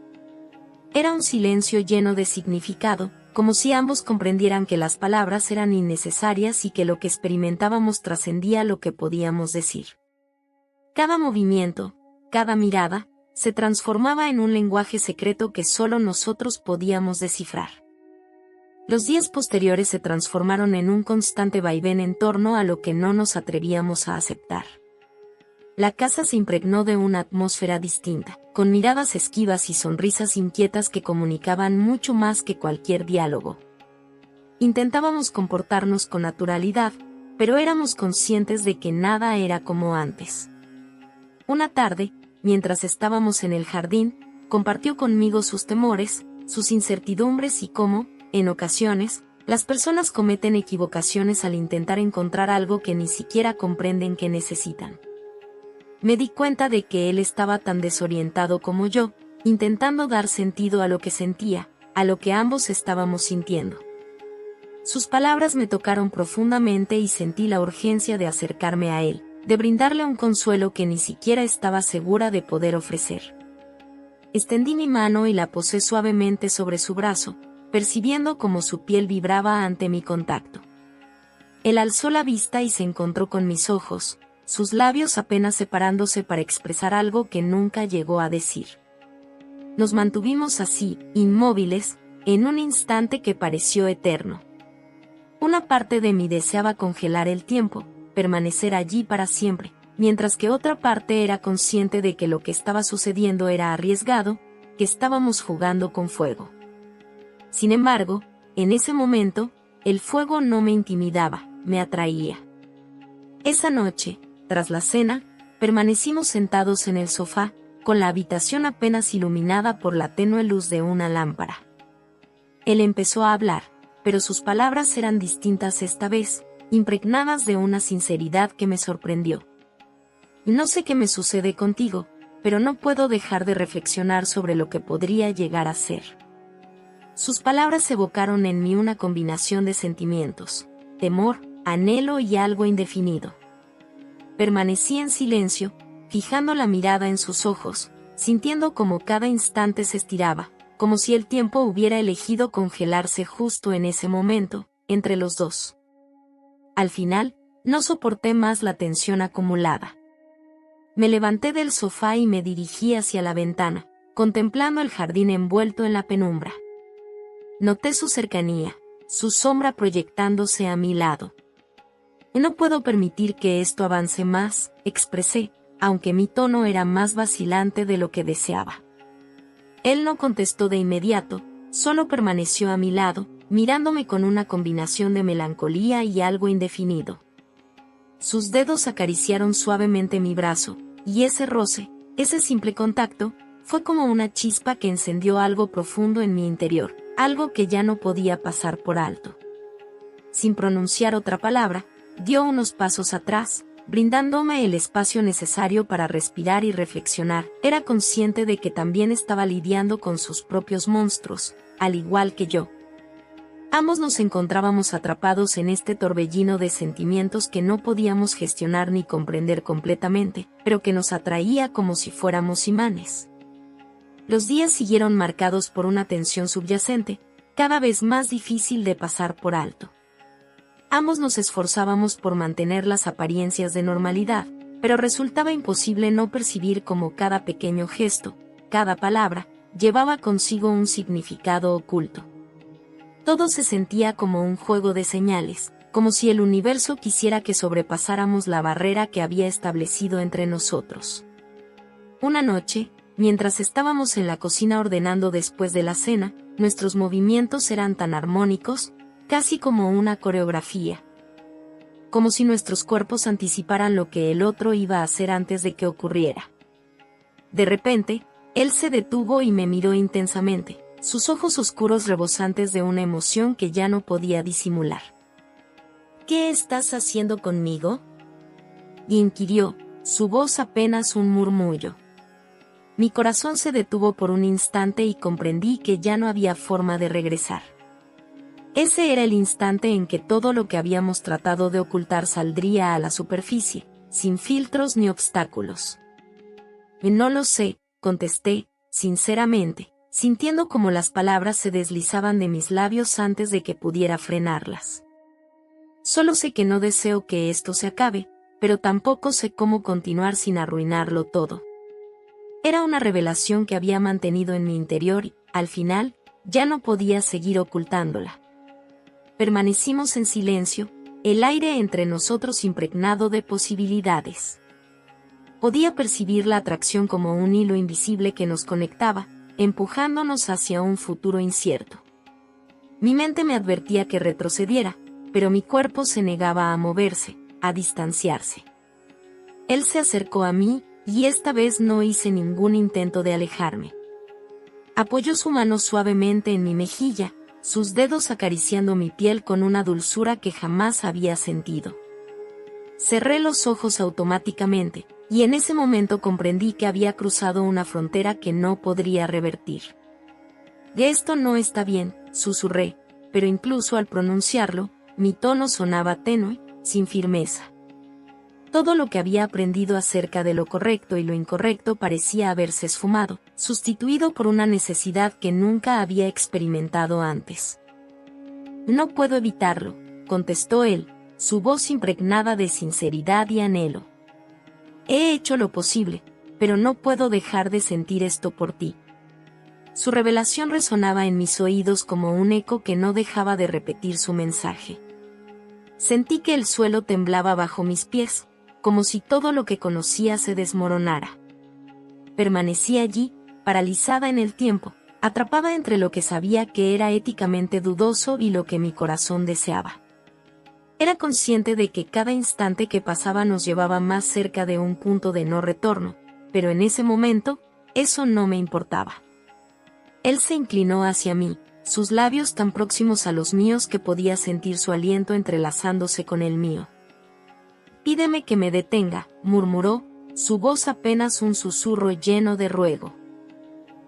Era un silencio lleno de significado, como si ambos comprendieran que las palabras eran innecesarias y que lo que experimentábamos trascendía lo que podíamos decir. Cada movimiento, cada mirada, se transformaba en un lenguaje secreto que solo nosotros podíamos descifrar. Los días posteriores se transformaron en un constante vaivén en torno a lo que no nos atrevíamos a aceptar. La casa se impregnó de una atmósfera distinta, con miradas esquivas y sonrisas inquietas que comunicaban mucho más que cualquier diálogo. Intentábamos comportarnos con naturalidad, pero éramos conscientes de que nada era como antes. Una tarde, mientras estábamos en el jardín, compartió conmigo sus temores, sus incertidumbres y cómo, en ocasiones, las personas cometen equivocaciones al intentar encontrar algo que ni siquiera comprenden que necesitan. Me di cuenta de que él estaba tan desorientado como yo, intentando dar sentido a lo que sentía, a lo que ambos estábamos sintiendo. Sus palabras me tocaron profundamente y sentí la urgencia de acercarme a él, de brindarle un consuelo que ni siquiera estaba segura de poder ofrecer. Extendí mi mano y la posé suavemente sobre su brazo, percibiendo cómo su piel vibraba ante mi contacto. Él alzó la vista y se encontró con mis ojos, sus labios apenas separándose para expresar algo que nunca llegó a decir. Nos mantuvimos así, inmóviles, en un instante que pareció eterno. Una parte de mí deseaba congelar el tiempo, permanecer allí para siempre, mientras que otra parte era consciente de que lo que estaba sucediendo era arriesgado, que estábamos jugando con fuego. Sin embargo, en ese momento, el fuego no me intimidaba, me atraía. Esa noche, tras la cena, permanecimos sentados en el sofá, con la habitación apenas iluminada por la tenue luz de una lámpara. Él empezó a hablar, pero sus palabras eran distintas esta vez, impregnadas de una sinceridad que me sorprendió. No sé qué me sucede contigo, pero no puedo dejar de reflexionar sobre lo que podría llegar a ser. Sus palabras evocaron en mí una combinación de sentimientos, temor, anhelo y algo indefinido. Permanecí en silencio, fijando la mirada en sus ojos, sintiendo como cada instante se estiraba, como si el tiempo hubiera elegido congelarse justo en ese momento, entre los dos. Al final, no soporté más la tensión acumulada. Me levanté del sofá y me dirigí hacia la ventana, contemplando el jardín envuelto en la penumbra. Noté su cercanía, su sombra proyectándose a mi lado. No puedo permitir que esto avance más, expresé, aunque mi tono era más vacilante de lo que deseaba. Él no contestó de inmediato, solo permaneció a mi lado, mirándome con una combinación de melancolía y algo indefinido. Sus dedos acariciaron suavemente mi brazo, y ese roce, ese simple contacto, fue como una chispa que encendió algo profundo en mi interior, algo que ya no podía pasar por alto. Sin pronunciar otra palabra, dio unos pasos atrás, brindándome el espacio necesario para respirar y reflexionar. Era consciente de que también estaba lidiando con sus propios monstruos, al igual que yo. Ambos nos encontrábamos atrapados en este torbellino de sentimientos que no podíamos gestionar ni comprender completamente, pero que nos atraía como si fuéramos imanes. Los días siguieron marcados por una tensión subyacente, cada vez más difícil de pasar por alto. Ambos nos esforzábamos por mantener las apariencias de normalidad, pero resultaba imposible no percibir cómo cada pequeño gesto, cada palabra, llevaba consigo un significado oculto. Todo se sentía como un juego de señales, como si el universo quisiera que sobrepasáramos la barrera que había establecido entre nosotros. Una noche, mientras estábamos en la cocina ordenando después de la cena, nuestros movimientos eran tan armónicos, casi como una coreografía. Como si nuestros cuerpos anticiparan lo que el otro iba a hacer antes de que ocurriera. De repente, él se detuvo y me miró intensamente, sus ojos oscuros rebosantes de una emoción que ya no podía disimular. ¿Qué estás haciendo conmigo?, inquirió, su voz apenas un murmullo. Mi corazón se detuvo por un instante y comprendí que ya no había forma de regresar. Ese era el instante en que todo lo que habíamos tratado de ocultar saldría a la superficie, sin filtros ni obstáculos. No lo sé, contesté, sinceramente, sintiendo como las palabras se deslizaban de mis labios antes de que pudiera frenarlas. Solo sé que no deseo que esto se acabe, pero tampoco sé cómo continuar sin arruinarlo todo. Era una revelación que había mantenido en mi interior y, al final, ya no podía seguir ocultándola. Permanecimos en silencio, el aire entre nosotros impregnado de posibilidades. Podía percibir la atracción como un hilo invisible que nos conectaba, empujándonos hacia un futuro incierto. Mi mente me advertía que retrocediera, pero mi cuerpo se negaba a moverse, a distanciarse. Él se acercó a mí, y esta vez no hice ningún intento de alejarme. Apoyó su mano suavemente en mi mejilla, sus dedos acariciando mi piel con una dulzura que jamás había sentido. Cerré los ojos automáticamente, y en ese momento comprendí que había cruzado una frontera que no podría revertir. Esto no está bien, susurré, pero incluso al pronunciarlo, mi tono sonaba tenue, sin firmeza. Todo lo que había aprendido acerca de lo correcto y lo incorrecto parecía haberse esfumado, sustituido por una necesidad que nunca había experimentado antes. No puedo evitarlo, contestó él, su voz impregnada de sinceridad y anhelo. He hecho lo posible, pero no puedo dejar de sentir esto por ti. Su revelación resonaba en mis oídos como un eco que no dejaba de repetir su mensaje. Sentí que el suelo temblaba bajo mis pies, como si todo lo que conocía se desmoronara. Permanecí allí, paralizada en el tiempo, atrapada entre lo que sabía que era éticamente dudoso y lo que mi corazón deseaba. Era consciente de que cada instante que pasaba nos llevaba más cerca de un punto de no retorno, pero en ese momento, eso no me importaba. Él se inclinó hacia mí, sus labios tan próximos a los míos que podía sentir su aliento entrelazándose con el mío. Pídeme que me detenga, murmuró, su voz apenas un susurro lleno de ruego.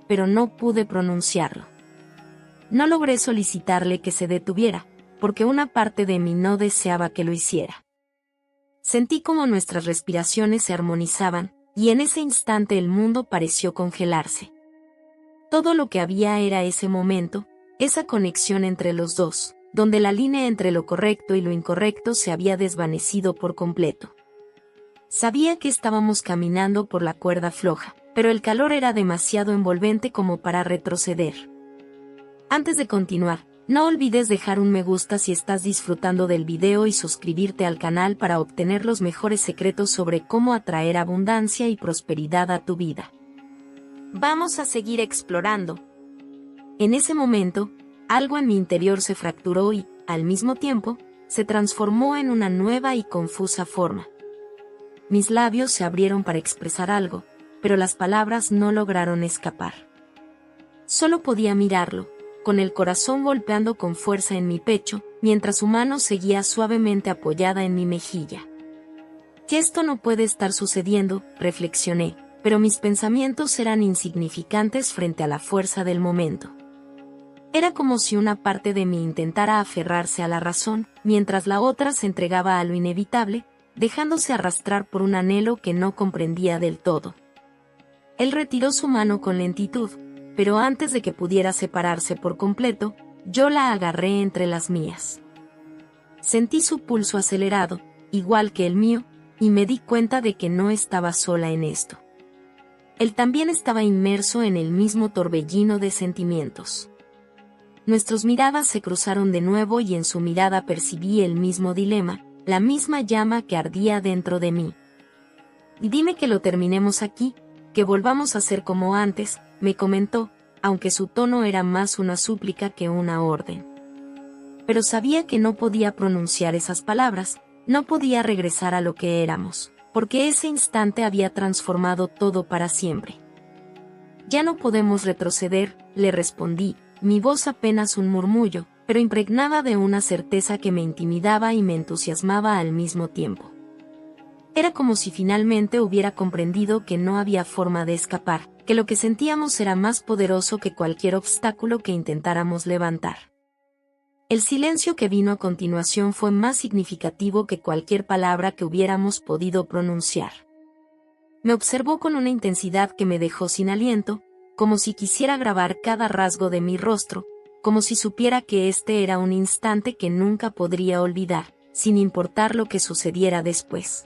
Pero no pude pronunciarlo. No logré solicitarle que se detuviera, porque una parte de mí no deseaba que lo hiciera. Sentí como nuestras respiraciones se armonizaban, y en ese instante el mundo pareció congelarse. Todo lo que había era ese momento, esa conexión entre los dos, donde la línea entre lo correcto y lo incorrecto se había desvanecido por completo. Sabía que estábamos caminando por la cuerda floja, pero el calor era demasiado envolvente como para retroceder. Antes de continuar, no olvides dejar un me gusta si estás disfrutando del video y suscribirte al canal para obtener los mejores secretos sobre cómo atraer abundancia y prosperidad a tu vida. Vamos a seguir explorando. En ese momento, algo en mi interior se fracturó y, al mismo tiempo, se transformó en una nueva y confusa forma. Mis labios se abrieron para expresar algo, pero las palabras no lograron escapar. Solo podía mirarlo, con el corazón golpeando con fuerza en mi pecho, mientras su mano seguía suavemente apoyada en mi mejilla. Que esto no puede estar sucediendo, reflexioné, pero mis pensamientos eran insignificantes frente a la fuerza del momento. Era como si una parte de mí intentara aferrarse a la razón, mientras la otra se entregaba a lo inevitable, dejándose arrastrar por un anhelo que no comprendía del todo. Él retiró su mano con lentitud, pero antes de que pudiera separarse por completo, yo la agarré entre las mías. Sentí su pulso acelerado, igual que el mío, y me di cuenta de que no estaba sola en esto. Él también estaba inmerso en el mismo torbellino de sentimientos. Nuestras miradas se cruzaron de nuevo y en su mirada percibí el mismo dilema, la misma llama que ardía dentro de mí. Y dime que lo terminemos aquí, que volvamos a ser como antes, me comentó, aunque su tono era más una súplica que una orden. Pero sabía que no podía pronunciar esas palabras, no podía regresar a lo que éramos, porque ese instante había transformado todo para siempre. Ya no podemos retroceder, le respondí, mi voz apenas un murmullo, pero impregnada de una certeza que me intimidaba y me entusiasmaba al mismo tiempo. Era como si finalmente hubiera comprendido que no había forma de escapar, que lo que sentíamos era más poderoso que cualquier obstáculo que intentáramos levantar. El silencio que vino a continuación fue más significativo que cualquier palabra que hubiéramos podido pronunciar. Me observó con una intensidad que me dejó sin aliento, como si quisiera grabar cada rasgo de mi rostro, como si supiera que este era un instante que nunca podría olvidar, sin importar lo que sucediera después.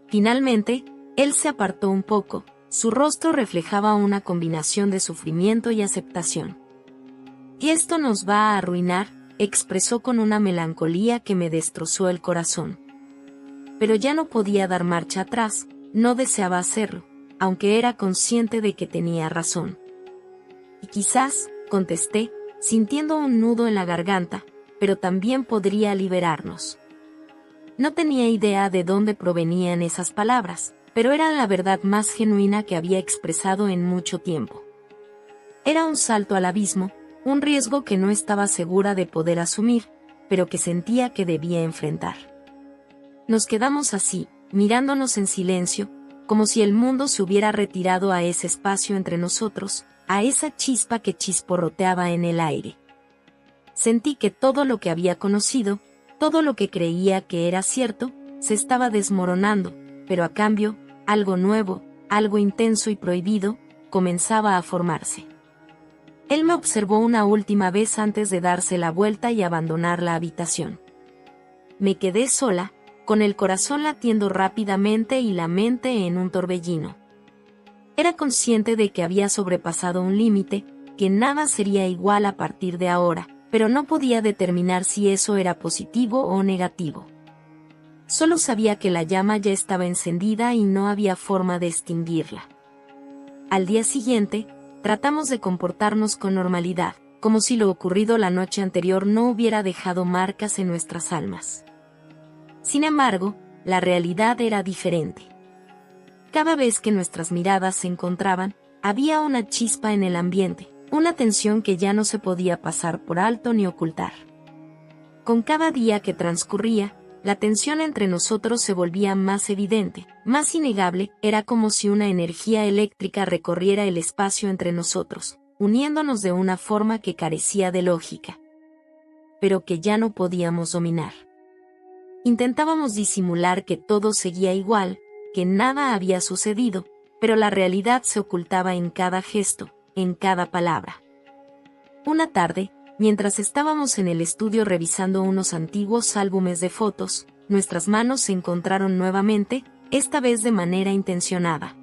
Finalmente, él se apartó un poco, su rostro reflejaba una combinación de sufrimiento y aceptación. «¿Y esto nos va a arruinar?», expresó con una melancolía que me destrozó el corazón. Pero ya no podía dar marcha atrás, no deseaba hacerlo, aunque era consciente de que tenía razón. Y quizás, contesté, sintiendo un nudo en la garganta, pero también podría liberarnos. No tenía idea de dónde provenían esas palabras, pero era la verdad más genuina que había expresado en mucho tiempo. Era un salto al abismo, un riesgo que no estaba segura de poder asumir, pero que sentía que debía enfrentar. Nos quedamos así, mirándonos en silencio, como si el mundo se hubiera retirado a ese espacio entre nosotros, a esa chispa que chisporroteaba en el aire. Sentí que todo lo que había conocido, todo lo que creía que era cierto, se estaba desmoronando, pero a cambio, algo nuevo, algo intenso y prohibido, comenzaba a formarse. Él me observó una última vez antes de darse la vuelta y abandonar la habitación. Me quedé sola, con el corazón latiendo rápidamente y la mente en un torbellino. Era consciente de que había sobrepasado un límite, que nada sería igual a partir de ahora, pero no podía determinar si eso era positivo o negativo. Solo sabía que la llama ya estaba encendida y no había forma de extinguirla. Al día siguiente, tratamos de comportarnos con normalidad, como si lo ocurrido la noche anterior no hubiera dejado marcas en nuestras almas. Sin embargo, la realidad era diferente. Cada vez que nuestras miradas se encontraban, había una chispa en el ambiente, una tensión que ya no se podía pasar por alto ni ocultar. Con cada día que transcurría, la tensión entre nosotros se volvía más evidente, más innegable, era como si una energía eléctrica recorriera el espacio entre nosotros, uniéndonos de una forma que carecía de lógica, pero que ya no podíamos dominar. Intentábamos disimular que todo seguía igual, que nada había sucedido, pero la realidad se ocultaba en cada gesto, en cada palabra. Una tarde, mientras estábamos en el estudio revisando unos antiguos álbumes de fotos, nuestras manos se encontraron nuevamente, esta vez de manera intencionada.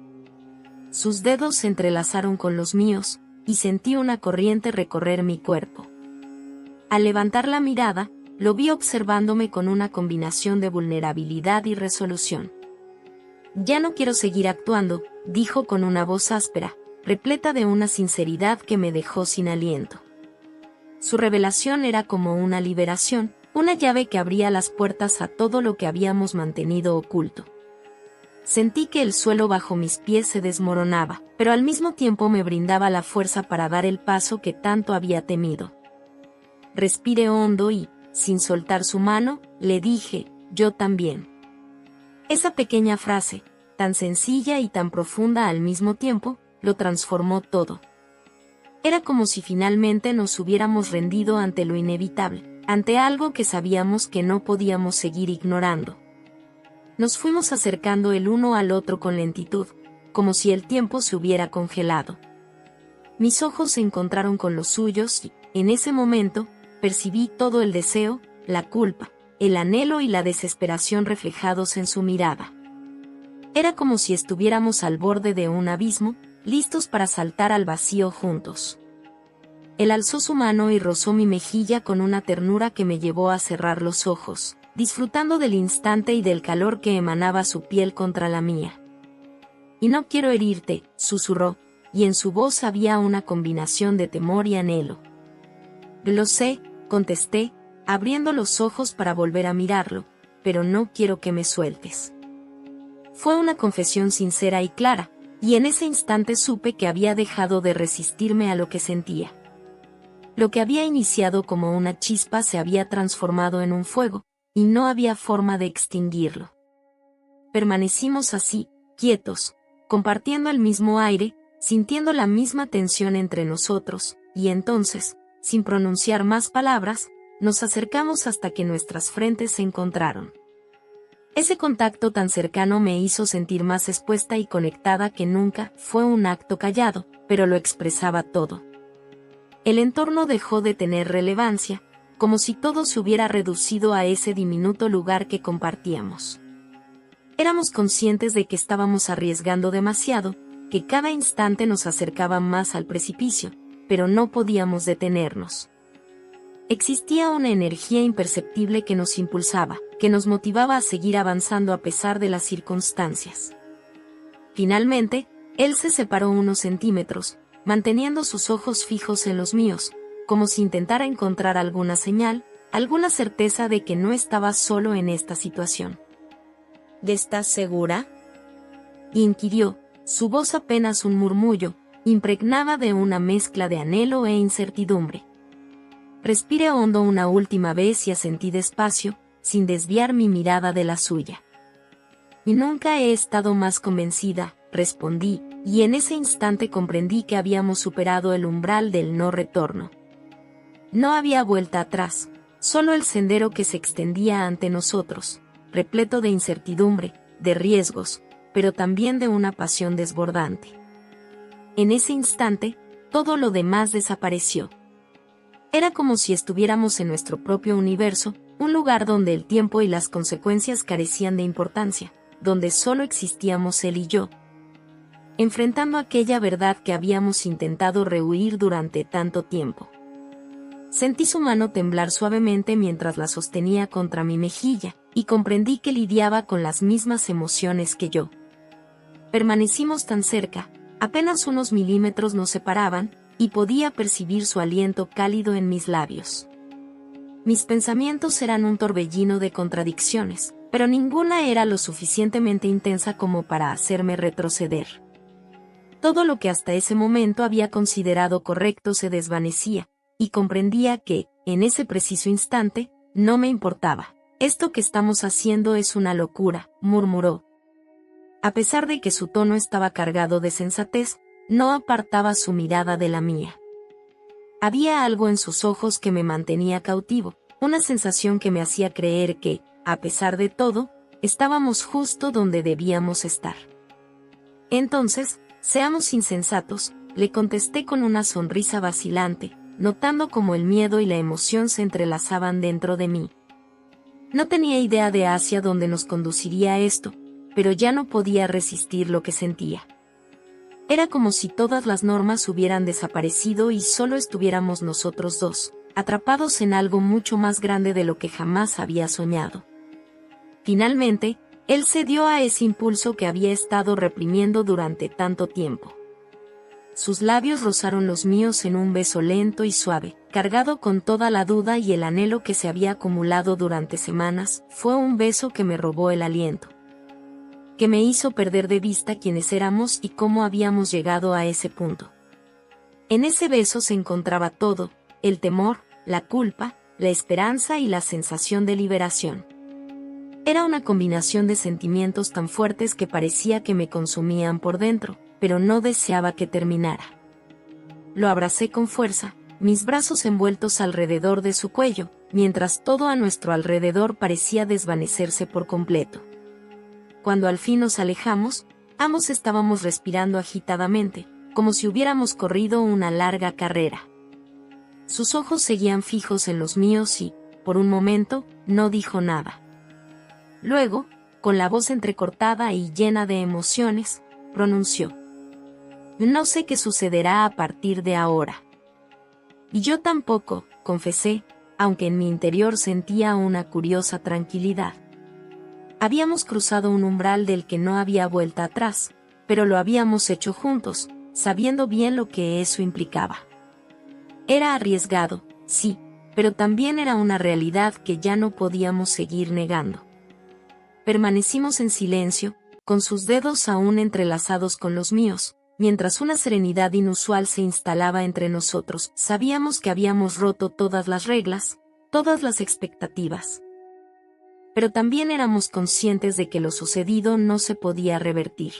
Sus dedos se entrelazaron con los míos, y sentí una corriente recorrer mi cuerpo. Al levantar la mirada, lo vi observándome con una combinación de vulnerabilidad y resolución. «Ya no quiero seguir actuando», dijo con una voz áspera, repleta de una sinceridad que me dejó sin aliento. Su revelación era como una liberación, una llave que abría las puertas a todo lo que habíamos mantenido oculto. Sentí que el suelo bajo mis pies se desmoronaba, pero al mismo tiempo me brindaba la fuerza para dar el paso que tanto había temido. Respiré hondo y, sin soltar su mano, le dije, «Yo también». Esa pequeña frase, tan sencilla y tan profunda al mismo tiempo, lo transformó todo. Era como si finalmente nos hubiéramos rendido ante lo inevitable, ante algo que sabíamos que no podíamos seguir ignorando. Nos fuimos acercando el uno al otro con lentitud, como si el tiempo se hubiera congelado. Mis ojos se encontraron con los suyos y, en ese momento, percibí todo el deseo, la culpa, el anhelo y la desesperación reflejados en su mirada. Era como si estuviéramos al borde de un abismo, listos para saltar al vacío juntos. Él alzó su mano y rozó mi mejilla con una ternura que me llevó a cerrar los ojos, disfrutando del instante y del calor que emanaba su piel contra la mía. «Y no quiero herirte», susurró, y en su voz había una combinación de temor y anhelo. «Lo sé», contesté, abriendo los ojos para volver a mirarlo, «pero no quiero que me sueltes». Fue una confesión sincera y clara, y en ese instante supe que había dejado de resistirme a lo que sentía. Lo que había iniciado como una chispa se había transformado en un fuego, y no había forma de extinguirlo. Permanecimos así, quietos, compartiendo el mismo aire, sintiendo la misma tensión entre nosotros, y entonces, sin pronunciar más palabras, nos acercamos hasta que nuestras frentes se encontraron. Ese contacto tan cercano me hizo sentir más expuesta y conectada que nunca. Fue un acto callado, pero lo expresaba todo. El entorno dejó de tener relevancia, como si todo se hubiera reducido a ese diminuto lugar que compartíamos. Éramos conscientes de que estábamos arriesgando demasiado, que cada instante nos acercaba más al precipicio, pero no podíamos detenernos. Existía una energía imperceptible que nos impulsaba, que nos motivaba a seguir avanzando a pesar de las circunstancias. Finalmente, él se separó unos centímetros, manteniendo sus ojos fijos en los míos, como si intentara encontrar alguna señal, alguna certeza de que no estaba solo en esta situación. ¿Estás segura?, inquirió, su voz apenas un murmullo, impregnada de una mezcla de anhelo e incertidumbre. Respiré hondo una última vez y asentí despacio, sin desviar mi mirada de la suya. Y nunca he estado más convencida, respondí, y en ese instante comprendí que habíamos superado el umbral del no retorno. No había vuelta atrás, solo el sendero que se extendía ante nosotros, repleto de incertidumbre, de riesgos, pero también de una pasión desbordante. En ese instante, todo lo demás desapareció. Era como si estuviéramos en nuestro propio universo, un lugar donde el tiempo y las consecuencias carecían de importancia, donde solo existíamos él y yo, enfrentando aquella verdad que habíamos intentado rehuir durante tanto tiempo. Sentí su mano temblar suavemente mientras la sostenía contra mi mejilla, y comprendí que lidiaba con las mismas emociones que yo. Permanecimos tan cerca, apenas unos milímetros nos separaban, y podía percibir su aliento cálido en mis labios. Mis pensamientos eran un torbellino de contradicciones, pero ninguna era lo suficientemente intensa como para hacerme retroceder. Todo lo que hasta ese momento había considerado correcto se desvanecía, y comprendía que, en ese preciso instante, no me importaba. «Esto que estamos haciendo es una locura», murmuró. A pesar de que su tono estaba cargado de sensatez, no apartaba su mirada de la mía. Había algo en sus ojos que me mantenía cautivo, una sensación que me hacía creer que, a pesar de todo, estábamos justo donde debíamos estar. Entonces, seamos insensatos, le contesté con una sonrisa vacilante, notando cómo el miedo y la emoción se entrelazaban dentro de mí. No tenía idea de hacia dónde nos conduciría esto, pero ya no podía resistir lo que sentía. Era como si todas las normas hubieran desaparecido y solo estuviéramos nosotros dos, atrapados en algo mucho más grande de lo que jamás había soñado. Finalmente, él cedió a ese impulso que había estado reprimiendo durante tanto tiempo. Sus labios rozaron los míos en un beso lento y suave, cargado con toda la duda y el anhelo que se había acumulado durante semanas. Fue un beso que me robó el aliento, que me hizo perder de vista quiénes éramos y cómo habíamos llegado a ese punto. En ese beso se encontraba todo, el temor, la culpa, la esperanza y la sensación de liberación. Era una combinación de sentimientos tan fuertes que parecía que me consumían por dentro, pero no deseaba que terminara. Lo abracé con fuerza, mis brazos envueltos alrededor de su cuello, mientras todo a nuestro alrededor parecía desvanecerse por completo. Cuando al fin nos alejamos, ambos estábamos respirando agitadamente, como si hubiéramos corrido una larga carrera. Sus ojos seguían fijos en los míos y, por un momento, no dijo nada. Luego, con la voz entrecortada y llena de emociones, pronunció: «No sé qué sucederá a partir de ahora». Y yo tampoco, confesé, aunque en mi interior sentía una curiosa tranquilidad. Habíamos cruzado un umbral del que no había vuelta atrás, pero lo habíamos hecho juntos, sabiendo bien lo que eso implicaba. Era arriesgado, sí, pero también era una realidad que ya no podíamos seguir negando. Permanecimos en silencio, con sus dedos aún entrelazados con los míos, mientras una serenidad inusual se instalaba entre nosotros. Sabíamos que habíamos roto todas las reglas, todas las expectativas. Pero también éramos conscientes de que lo sucedido no se podía revertir.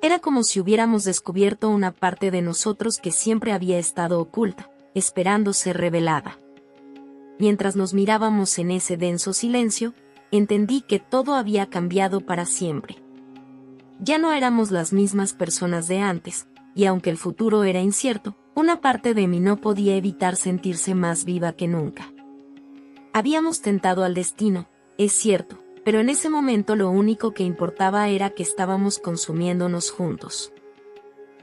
Era como si hubiéramos descubierto una parte de nosotros que siempre había estado oculta, esperando ser revelada. Mientras nos mirábamos en ese denso silencio, entendí que todo había cambiado para siempre. Ya no éramos las mismas personas de antes, y aunque el futuro era incierto, una parte de mí no podía evitar sentirse más viva que nunca. Habíamos tentado al destino, es cierto, pero en ese momento lo único que importaba era que estábamos consumiéndonos juntos.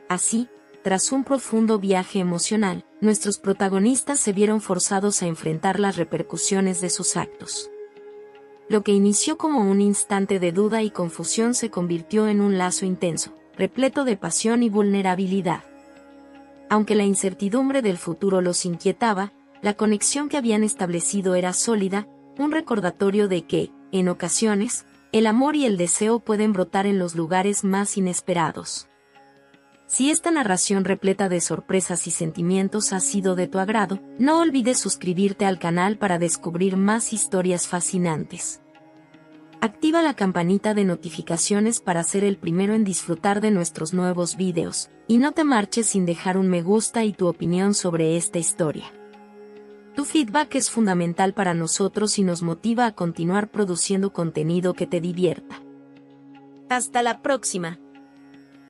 Así, tras un profundo viaje emocional, nuestros protagonistas se vieron forzados a enfrentar las repercusiones de sus actos. Lo que inició como un instante de duda y confusión se convirtió en un lazo intenso, repleto de pasión y vulnerabilidad. Aunque la incertidumbre del futuro los inquietaba, la conexión que habían establecido era sólida, un recordatorio de que, en ocasiones, el amor y el deseo pueden brotar en los lugares más inesperados. Si esta narración repleta de sorpresas y sentimientos ha sido de tu agrado, no olvides suscribirte al canal para descubrir más historias fascinantes. Activa la campanita de notificaciones para ser el primero en disfrutar de nuestros nuevos videos, y no te marches sin dejar un me gusta y tu opinión sobre esta historia. Tu feedback es fundamental para nosotros y nos motiva a continuar produciendo contenido que te divierta. Hasta la próxima.